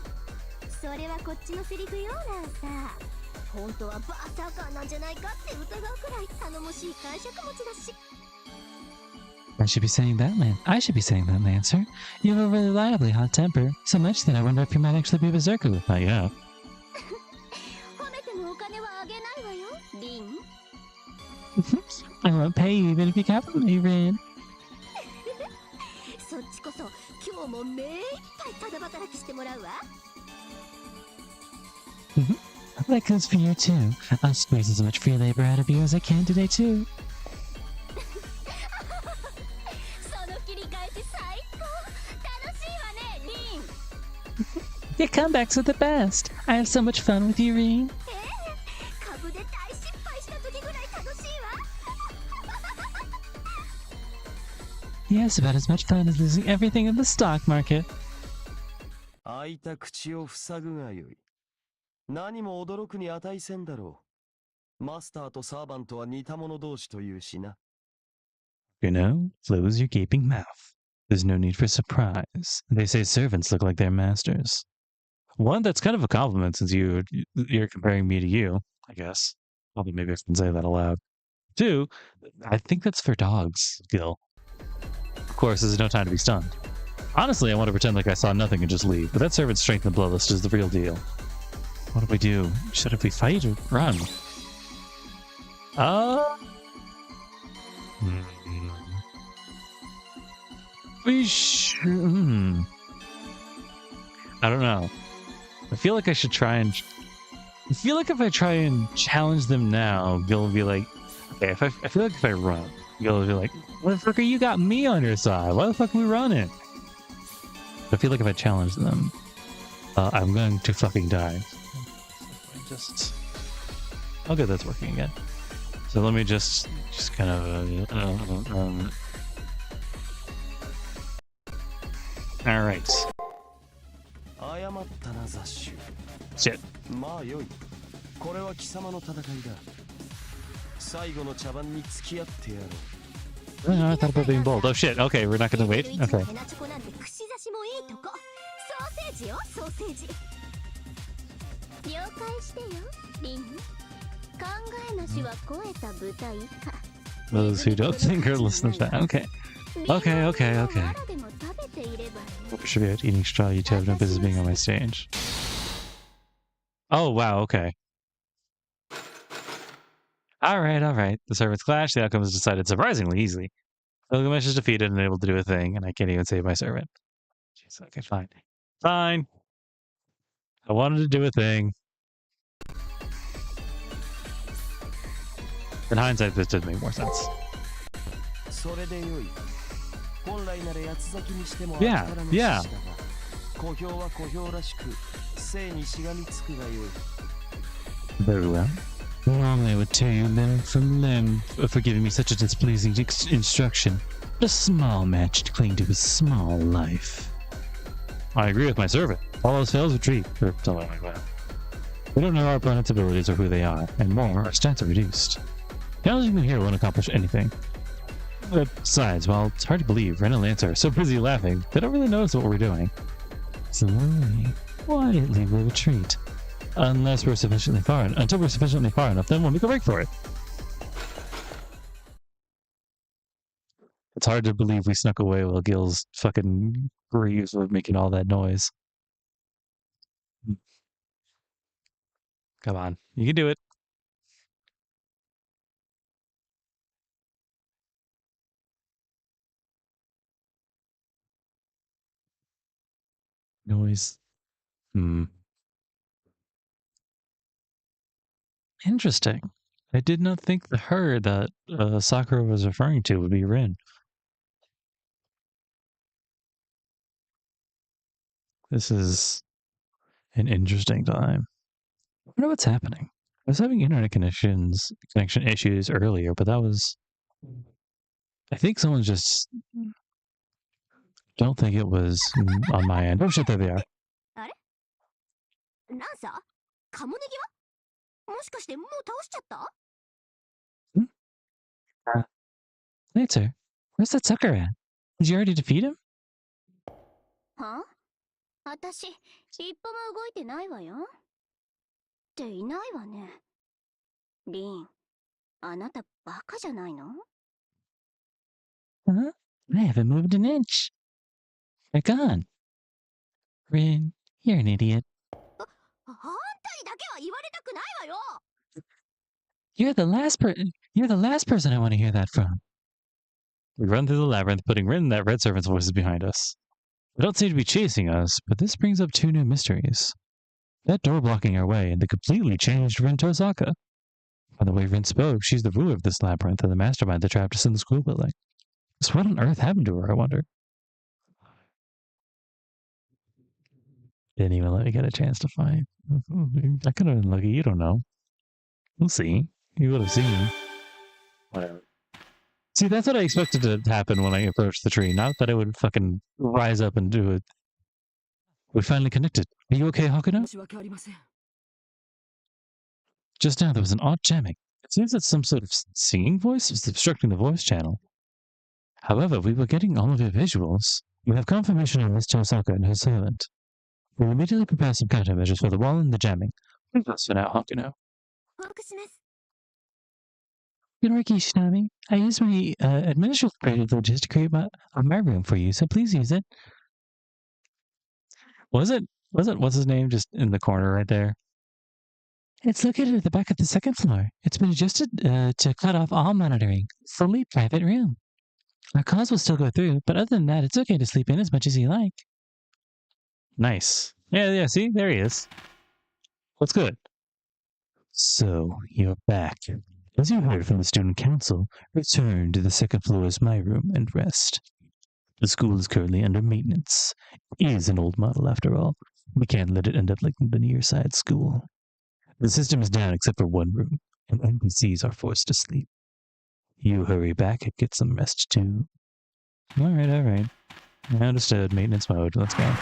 それはこっちのセリフよなんさ。本当はバーサーカーなんじゃないかって疑うくらい頼もしい解釈持ちだし。 I should be saying that, I should be saying that, Lancer. You have a reliably hot temper, so much that I wonder if you might actually be a berserker with that, yeah. 褒めてもお金はあげないわよ、リン。 I won't pay you even if you compliment me, Rin. そっちこそ今日も目いっぱいただ働きしてもらうわ。 That goes for you, too. I'll squeeze as much free labor out of you as I can today, too. その切り返し最高。楽しいわね、リン。 Your comebacks are the best. I have so much fun with you, Rin. 株で大失敗した時ぐらい楽しいわ。 He has about as much fun as losing everything in the stock market. 開いた口を塞ぐがよい。何も驚くに値せんだろう。マスターとサーバントは似た者同士というしな。You know, close your gaping mouth. There's no need for surprise. They say servants look like their masters. One, that's kind of a compliment since you're comparing me to you, I guess. Although maybe I shouldn't say that aloud. Two, I think that's for dogs, Gil. Of course, there's no time to be stunned. Honestly, I want to pretend like I saw nothing and just leave, but that servant's strength and bloodlust is the real deal. What do we do? Should we fight or run? We should. I don't know. I feel like I should try and. I feel like if I try and challenge them now, Gil will be like, okay, I feel like if I run, Gil will be like, motherfucker, you got me on your side. Why the fuck are we running? I feel like if I challenge them, I'm going to fucking die. Okay, that's working again. So let me just kind of all right. Shit. まあよい。これは貴様の戦いだ。最後の茶番に付き合ってやろう。 I thought about being bold. Oh shit. Okay, we're not gonna wait. Okay. 串刺しもいいとこ。ソーセージよ、ソーセージ。了解してよ、リン。考えなしは超えた舞台か。 Those who don't think or listen to that. Okay. Okay. Should be out eating straw. You two have no business being on my stage. Oh wow. Okay. All right. The servants clash. The outcome is decided surprisingly easily. Gilgamesh is defeated and unable to do a thing, and I can't even save my servant. Jeez, okay, fine. I wanted to do a thing. In hindsight, this did make more sense. Yeah. Very well. Normally I would tear you limb from limb for giving me such a displeasing instruction. But a small match to cling to a small life. I agree with my servant. All else fails, retreat, or something like that. We don't know our opponent's abilities or who they are, and more, our stats are reduced. Challenging them here won't accomplish anything. Besides, while it's hard to believe, Ren and Lance are so busy laughing, they don't really notice what we're doing. Slowly, quietly we'll retreat. Until we're sufficiently far enough, then we'll make a break for it. It's hard to believe we snuck away while Gil's fucking greaves were making all that noise. Come on, you can do it. Noise. Interesting. I did not think the her that Sakura was referring to would be Rin. This is an interesting time. I wonder what's happening. I was having internet connection issues earlier, but that was... I think someone just... don't think it was on my end. Oh shit, there they are. ランサーカモネギはもしかしてもう倒しちゃった Later, where's that sucker at? Did you already defeat him? はあ私、一歩も動いてないわよ。っていないわね。リン、あなたバカじゃないの Huh? I haven't moved an inch. They're gone. Rin, you're an idiot. あんたにだけは言われたくないわよ You're the last person I want to hear that from. We run through the labyrinth, putting Rin and that red servant's voices behind us. They don't seem to be chasing us, but this brings up two new mysteries. That door blocking our way and the completely changed Rin Tosaka. By the way Rin spoke, she's the ruler of this labyrinth and the mastermind that trapped us in the school building. So what on earth happened to her, I wonder? Didn't even let me get a chance to find. I could have been lucky, you don't know. We'll see. You would have seen. Whatever. See, that's what I expected to happen when I approached the tree. Not that it would fucking rise up and do it. We finally connected. Are you okay, Hakuno? 申し訳ありません。 Just now there was an odd jamming. It seems that some sort of singing voice was obstructing the voice channel. However, we were getting all of your visuals. We have confirmation on Miss Tosaka and her servant. We'll immediately prepare some countermeasures for the wall and the jamming. Leave us for now, Hakuno. 報告します Good work, Ishinami. I used my administrative legis to create my room for you, so please use it. What's his name just in the corner right there? It's located at the back of the second floor. It's been adjusted to cut off all monitoring. Fully private room. Our calls will still go through, but other than that, it's okay to sleep in as much as you like. Nice. Yeah, see? There he is. What's good? So, you're back. As you heard from the student council, return to the second floor as my room and rest. The school is currently under maintenance. It is an old model after all. We can't let it end up like the near-side school. The system is down except for one room, and NPCs are forced to sleep. You hurry back and get some rest too. Alright. I understood. Maintenance mode. Let's go.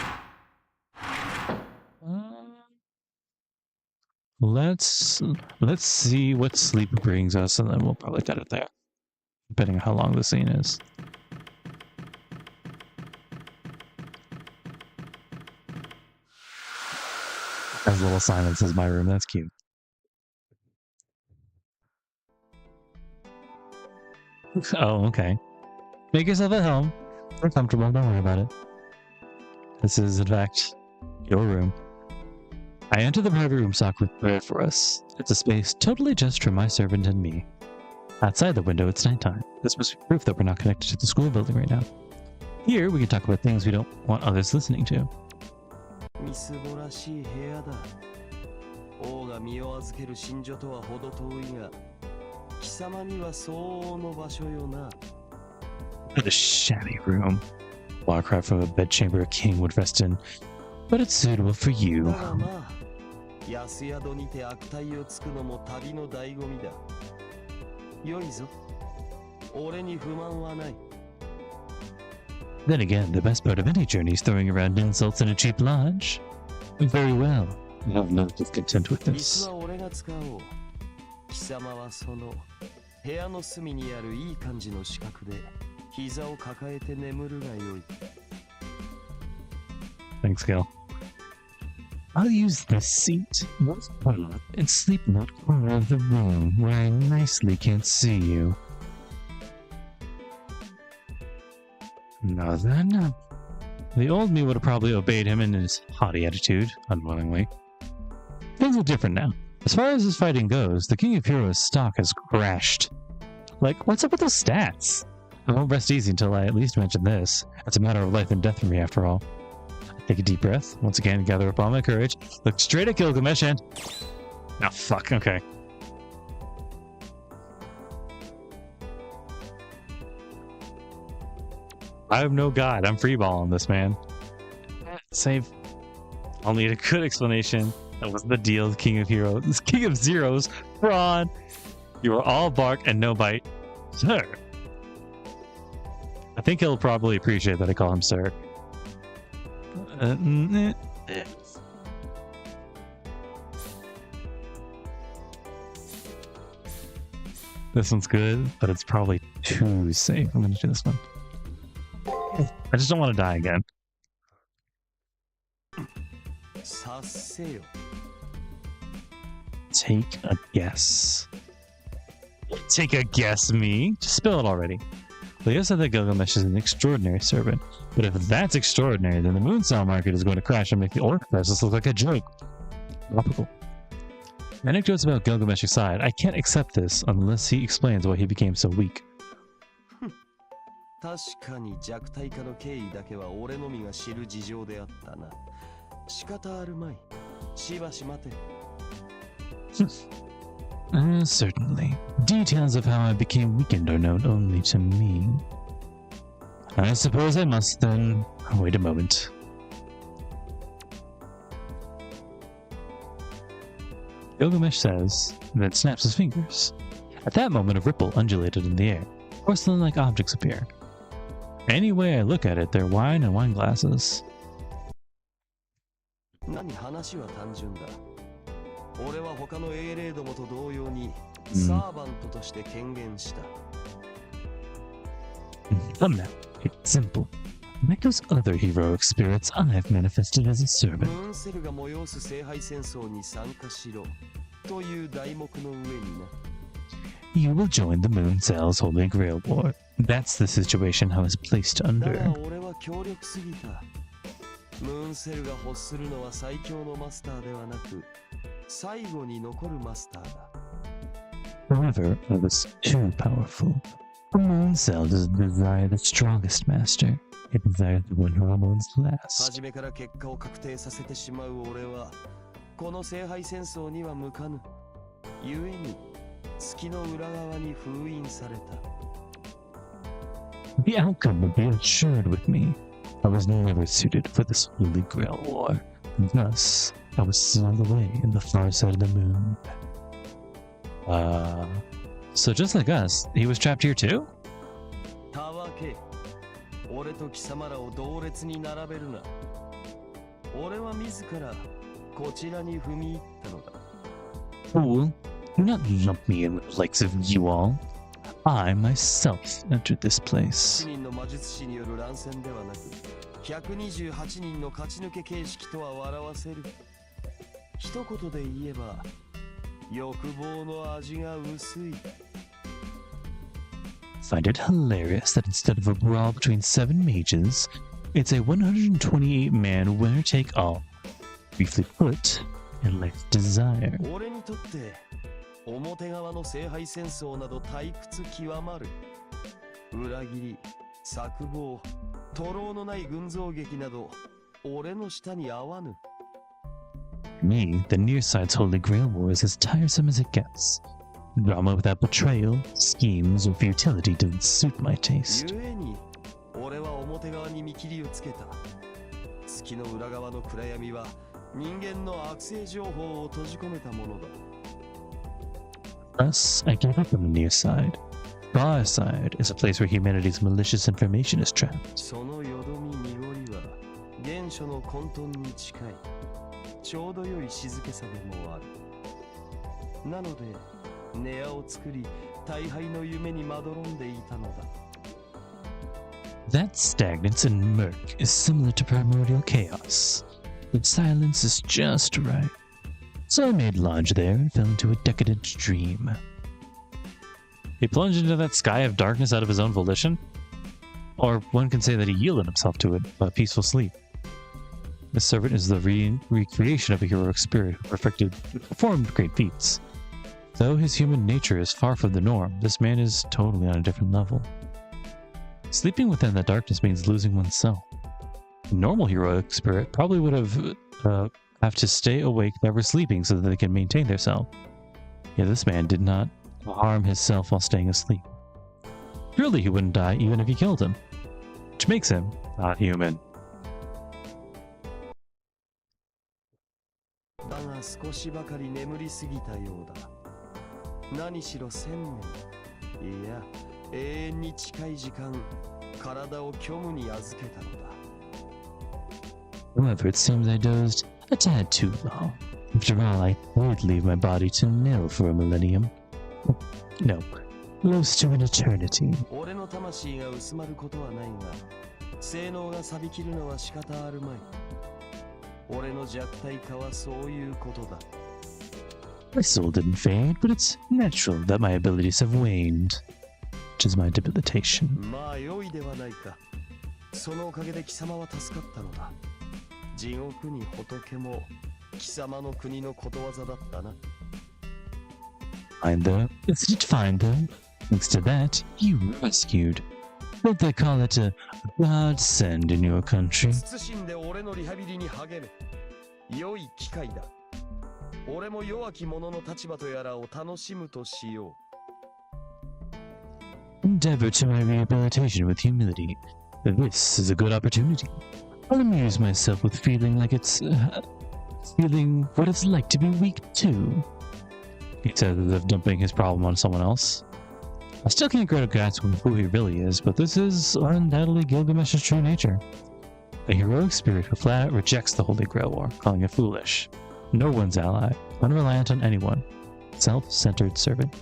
Let's see what sleep brings us, and then we'll probably cut it there, depending on how long the scene is. As little Simon says, my room. That's cute. Oh, okay. Make yourself at home. We're comfortable. Don't worry about it. This is, in fact, your room. I enter the private room Sock prepared for us. It's a space totally just for my servant and me. Outside the window, it's nighttime. This must be proof that we're not connected to the school building right now. Here, we can talk about things we don't want others listening to. みすぼらしい部屋だ。王が身を預ける寝所とはほど遠いが、貴様には相応の場所よな。 What a shabby room. Warcraft from a bedchamber a king would rest in, but it's suitable for you. だがまあ、安宿にて悪態をつくのも旅の醍醐味だ。良いぞ。俺に不満はない。 Then again, the best part of any journey is throwing around insults in a cheap lodge. Very well. I have no discontent with 椅子 this. は俺が使おう。貴様はその部屋の隅にあるいい感じの四角で膝を抱えて眠るがよい。 Thanks, Gil. I'll use this seat, this pillow, and sleep in that corner of the room where I nicely can't see you. No, then. The old me would have probably obeyed him in his haughty attitude, unwillingly. Things are different now. As far as his fighting goes, the King of Heroes' stock has crashed. Like, what's up with those stats? I won't rest easy until I at least mention this. It's a matter of life and death for me, after all. Take a deep breath. Once again, gather up all my courage. Look straight at Gilgamesh and... Oh, fuck. Okay. I have no god. I'm freeballing this, man. Save. I'll need a good explanation. That was the deal, King of Heroes. This King of Zeros, fraud. You are all bark and no bite. Sir. I think he'll probably appreciate that I call him sir. This one's good, but it's probably too safe. I'm gonna do this one. I just don't want to die again. Take a guess. Take a guess, me? Just spill it already. Leo said that Gilgamesh is an extraordinary servant, but if that's extraordinary, then the moon cell market is going to crash and make the orc crisis look like a joke. Topical. Anecdotes about Gilgamesh aside, I can't accept this unless he explains why he became so weak. 確かに弱体化の経緯だけは俺のみが知る事情であったな。仕方あるまい。しばし待て。Certainly. Details of how I became weakened are known only to me. I suppose I must then wait a moment. Gilgamesh says, and then snaps his fingers. At that moment, a ripple undulated in the air. Porcelain-like objects appeared. Any way I look at it, they're wine and wine glasses. 何話は単純だ。俺は他の英霊どもと同様にサーバントとして権限した。Come now, it's simple. Like those other heroic spirits, I've manifested as a servant. ムーンセルが催す聖杯戦争に参加しろという題目の上にな。You will join the Moon Cell's Holy Grail War. That's the situation I was placed だ under. が俺は強力すぎた。ムーンセルが欲するのは最強のマスターではなく、最後に残るマスターだ。However, I was too powerful. The Moon Cell doesn't desire the strongest master. It desires the one who remains last. 初めから結果を確定させてしまう俺は、この聖杯戦争には向かぬ。故に、月の裏側に封印された。The outcome would be assured with me. I was never suited for this Holy Grail War. Thus, I was sealed away in the far side of the moon. So just like us, he was trapped here too? たわけ、俺と貴様らを同列に並べるな。俺は自らこちらに踏み入ったのだ。Fool, do not lump me in with the likes of you all. I myself entered this place. 7人の魔術師による乱戦ではなく、128人の勝ち抜け形式とは笑わせる。一言で言えば、欲望の味が薄い。Find it hilarious that instead of a brawl between 7 mages, it's a 128-man winner-take-all. Briefly put, a life desire. 俺にとって表側の聖杯戦争など退屈極まる。裏切り、策謀、徒労のない群像劇など俺の舌に合わぬ。Me, the near side's Holy Grail War is as tiresome as it gets. Drama without betrayal, schemes, or futility didn't suit my taste. 故に俺は表側に見切りをつけた。月の裏側の暗闇は人間の悪性情報を閉じ込めたものだ。Thus, I gave up on the near side. Far side is a place where humanity's malicious information is trapped. そのよどみ濁りは原初の混沌に近い。ちょうど良い静けさでもある。なので、根屋を作り、大敗の夢にまどろんでいたのだ。That stagnance and murk is similar to primordial chaos. But silence is just right. So I made lodge there and fell into a decadent dream. He plunged into that sky of darkness out of his own volition? Or one can say that he yielded himself to it by peaceful sleep. This servant is the recreation of a heroic spirit who performed great feats. Though his human nature is far from the norm, this man is totally on a different level. Sleeping within the darkness means losing oneself. A normal heroic spirit probably would have to stay awake never sleeping so that they can maintain their self. Yet this man did not harm himself while staying asleep. Surely he wouldn't die even if you killed him, which makes him not human. 少しばかり眠りすぎたようだ。何しろ1000年、いや永遠に近い時間、体を虚無に預けたのだ。 However, it seems I dozed a tad too long. After all, I would leave my body to kneel for a millennium. No, close to an eternity. 俺の魂が薄まることはないが、性能が錆びきるのは仕方あるまい。俺の弱体化はそういうことだ。 My soul didn't fade, but it's natural that my abilities have waned, which is my debilitation. まあ良いではないか。そのおかげで貴様は助かったのだ。地獄に仏も貴様の国のことわざだったな。 Fine though. It's just fine though. Thanks to that, you were rescued. What they call it a godsend in your country. 謹んで俺のリハビリに励め。良い機会だ。俺も弱き者の立場とやらを楽しむとしよう。 Endeavor to my rehabilitation with humility. This is a good opportunity. I'll amuse myself with feeling like feeling what it's like to be weak too. He said as if dumping his problem on someone else. I still can't get a grasp of who he really is, but this is undoubtedly Gilgamesh's true nature. A heroic spirit who flat out rejects the Holy Grail War, calling it foolish. No one's ally, unreliant on anyone. Self-centered servant.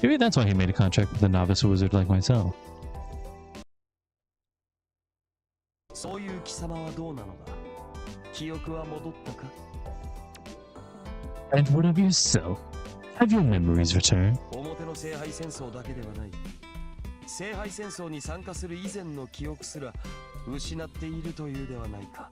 Maybe that's why he made a contract with a novice wizard like myself. そういう貴様はどうなのだ。記憶は戻ったか。 And what of yourself? Have your memories returned? 表の聖杯戦争だけではない。聖杯戦争に参加する以前の記憶すら失っているというではないか。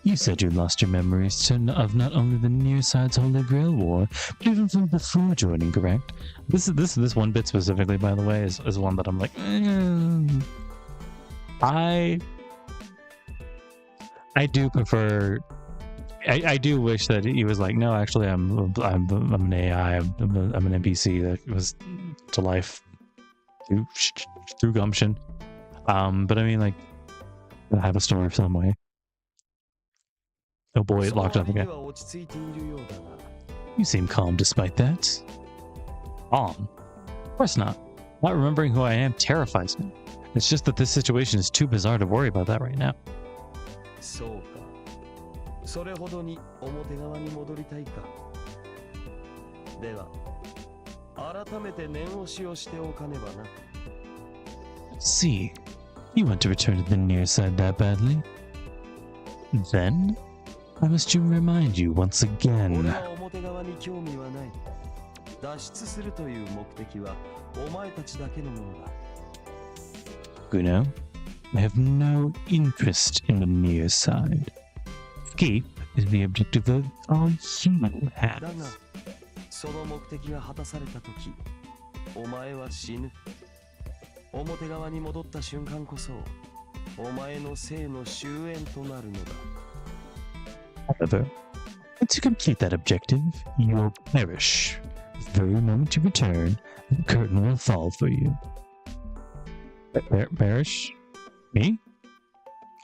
You said you lost your memories of not only the near side's Holy Grail War, but even from before joining, correct? This one bit specifically, by the way, is one that I'm like, I do prefer. I do wish that he was like, no, actually, I'm an AI, I'm an NPC that was to life through gumption. But I mean, like, I have a story of some way. Oh boy, it locked up again. You seem calm despite that. Calm? Of course not. Not remembering who I am terrifies me. It's just that this situation is too bizarre to worry about that right now. そうか。それほどに表側に戻りたいか。では、改めて念押しをしておかねばな。Let's see. You want to return to the near side that badly? Then, I must remind you once 俺 again. は表側に興味はない。脱出するという目的はお前たちだけのものだ。Guno, I have no interest in the near side. Escape is the objective of all human だが has. その目的が果たされたとき、お前は死ぬ。表側に戻った瞬間こそ、お前の生の終焉となるのだ。However, once you complete that objective, you will perish. The very moment you return, the curtain will fall for you. Perish? Me?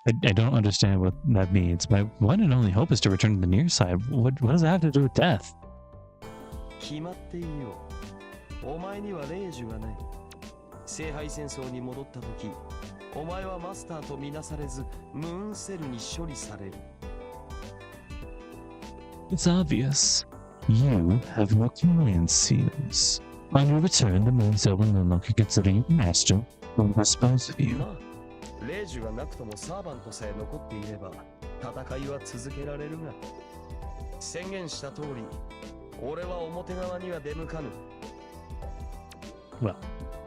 I don't understand what that means. My one and only hope is to return to the near side. What does that have to do with death? 決まっていいよ。お前には霊樹がない。聖杯戦争に戻ったとき、お前はマスターとみなされず、ムーンセルに処理される。It's obvious. You have no command seals. On your return, the moon cell will no longer consider you master or dispose of you. なあ、霊樹がなくともサーバントさえ残っていれば、戦いは続けられるが、宣言した通り、俺は表側には出向かぬ。Well,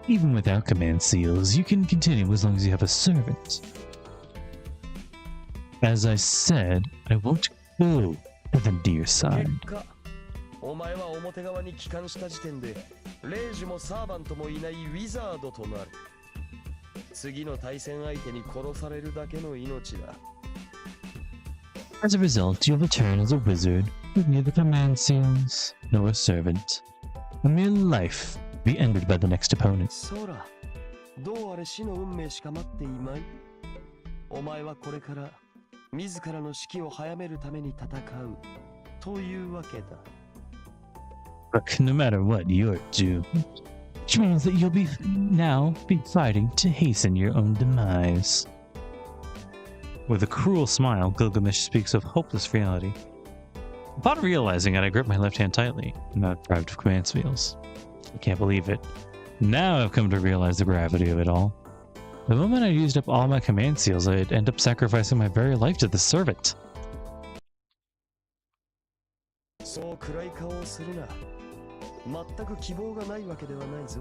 even without command seals, you can continue as long as you have a servant. As I said, I won't go to the near 結 side. 果、お前は表側に帰還した時点で、霊樹もサーバントもいないウィザードとなる。次の対戦相手に殺されるだけの命だ。As a result, you'll return as a wizard with neither command seals nor a servant. A mere life will be ended by the next opponent. そら、どうあれ死の運命しか待っていまい。お前はこれから自らの死期を早めるために戦うというわけだ。 Look, no matter what, you're doomed. Which means that you'll be fighting to hasten your own demise. With a cruel smile, Gilgamesh speaks of hopeless reality. Upon realizing it, I grip my left hand tightly, not deprived of command skills. I can't believe it. Now I've come to realize the gravity of it all. The moment I used up all my command seals, I'd end up sacrificing my very life to the servant. そう暗い顔をするな。全く希望がないわけではないぞ。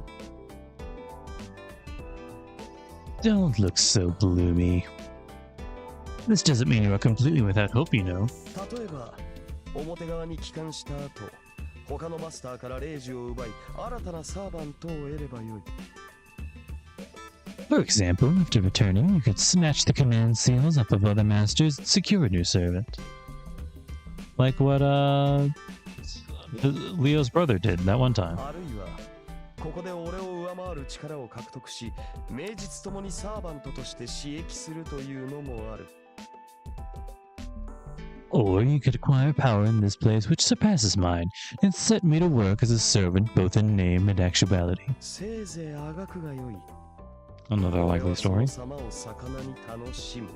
Don't look so gloomy. This doesn't mean you are completely without hope, you know. 例えば、表側に帰還した後、他のマスターから霊樹を奪い、新たなサーバントを得ればよい。 For example, after returning, you could snatch the command seals up of other masters and secure a new servant. Like what, Leo's brother did that one time. あるいは、ここで俺を上回る力を獲得し、名実ともにサーバントとして使役するというのもある。 Or you could acquire power in this place which surpasses mine, and set me to work as a servant both in name and actuality. せいぜいあがくがよい。 Another likely story. 様を魚に楽しむ。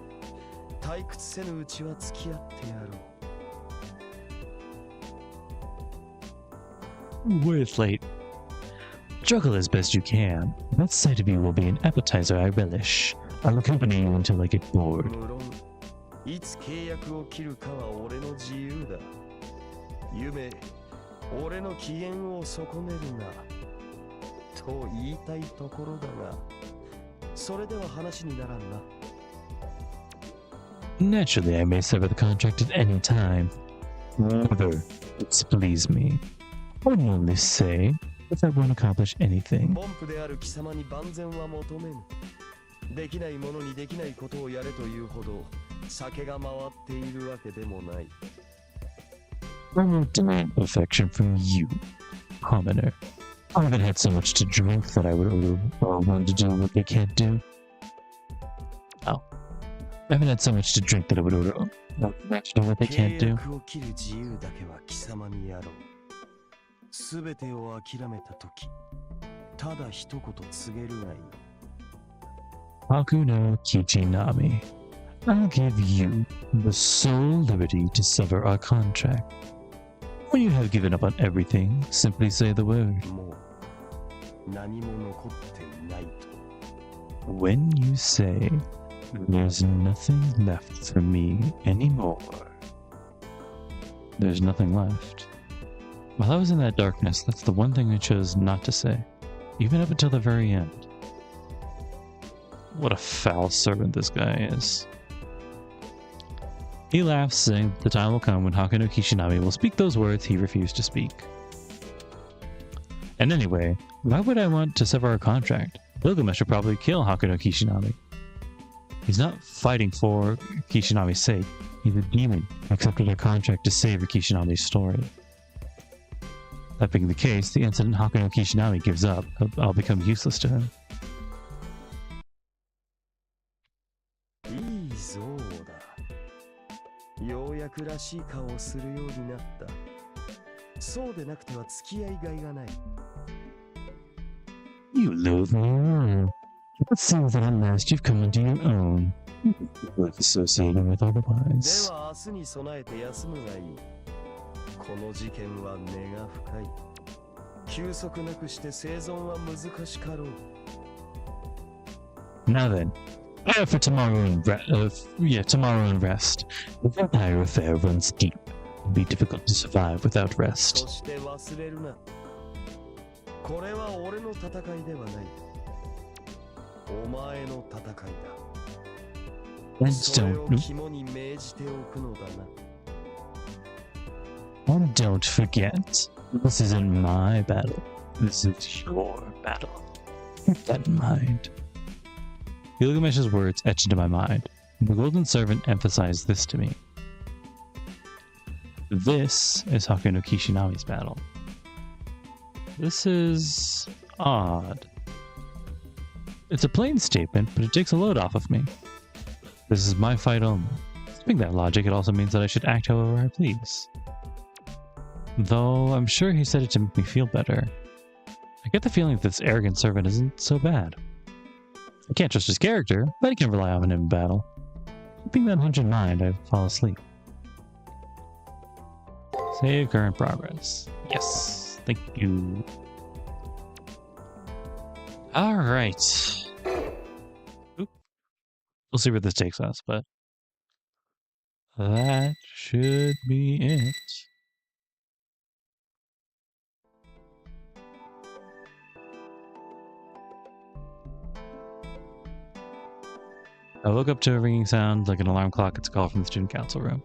退屈せぬうちは付き合ってやろう。 We're late. Juggle as best you can. That sight of you will be an appetizer I relish. I'll accompany you until I get bored. 無論、いつ契約を切るかは俺の自由だ。夢、俺の機嫌を損ねるな。と言いたいところだが、それでは話にならんな。 Naturally, I may sever the contract at any time. Never displease me. I would only say if I won't accomplish anything. 凡夫である貴様に万全は求めぬ。できないものにできないことをやれというほど酒が回っているわけでもない。 I won't demand affection from you, commoner. I haven't had so much to drink that I would want to do what they can't do. Oh. I haven't had so much to drink that I would order to do what they can't 契 do. 約を切る自由だけは貴様にやろう。すべてを諦めたとき、ただ一言告げるがいい。 Haku no Kichinami. I'll give you the sole liberty to sever our contract. When you have given up on everything, simply say the word. もう何も残っていないと。 When you say, there's nothing left for me anymore, there's nothing left. While I was in that darkness, that's the one thing I chose not to say, even up until the very end. What a foul servant this guy is. He laughs, saying that the time will come when Haku no Kishinami will speak those words he refused to speak. And anyway, why would I want to sever our contract? Gilgamesh should probably kill Haku no Kishinami. He's not fighting for Kishinami's sake. He's a demon, accepting a contract to save Kishinami's story. That being the case, the instant Haku no Kishinami gives up, I'll become useless to him. いいぞうだ。ようやくらしい顔をするようになった。そうでなくては付き合いがいがない。 You loathe me. It seems that at last you've come into your own. Like associating with で otherwise. は明日に備えて休むがいい。この事件は根が深い。休息なくして生存は難しかろう。 Now then, prepare for tomorrow and tomorrow and rest. The vampire affair runs deep. It'll be difficult to survive without そ rest. して忘れるな。これは俺の戦いではない。お前の戦いだ。 And それを don't 肝に銘じておくのだな。 and don't forget, this isn't my battle. This is your battle. Keep that in mind. Gilgamesh's words etched into my mind. The Golden Servant emphasized this to me. This is Haku no Kishinami's battle. This is odd. It's a plain statement, but it takes a load off of me. This is my fight only. Skipping that logic, it also means that I should act however I please. Though I'm sure he said it to make me feel better. I get the feeling that this arrogant servant isn't so bad. I can't trust his character, but I can rely on him in battle. Keeping that hunch in mind, I fall asleep. Save current progress. Yes, thank you. Alright. We'll see where this takes us, but that should be it. I woke up to a ringing sound like an alarm clock. It's a call from the student council room.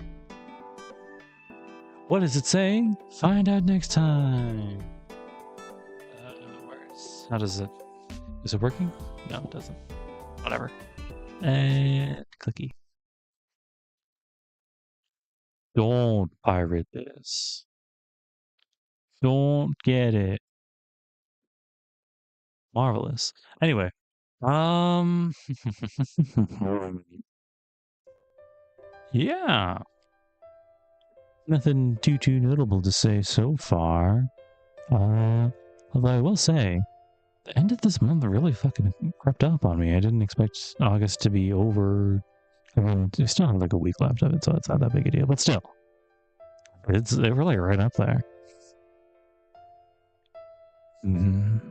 What is it saying? Find out next time. How does it? Is it working? No, it doesn't. Whatever. And clicky. Don't pirate this. Don't get it. Marvelous. Anyway, yeah. Nothing too notable to say so far. Although I will say, the end of this month really fucking crept up on me. I didn't expect August to be over. I mean, we still have like a week left of it, so it's not that big a deal. But still, they're really right up there. There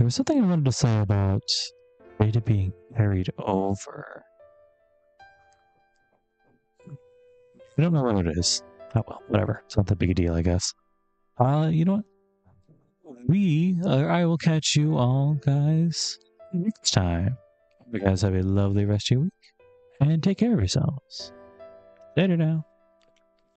was something I wanted to say about data being carried over. I don't know what it is. Oh well, whatever. It's not that big a deal, I guess. You know what? I will catch you all, guys, next time. You guys have a lovely rest of your week, and take care of yourselves. Later now.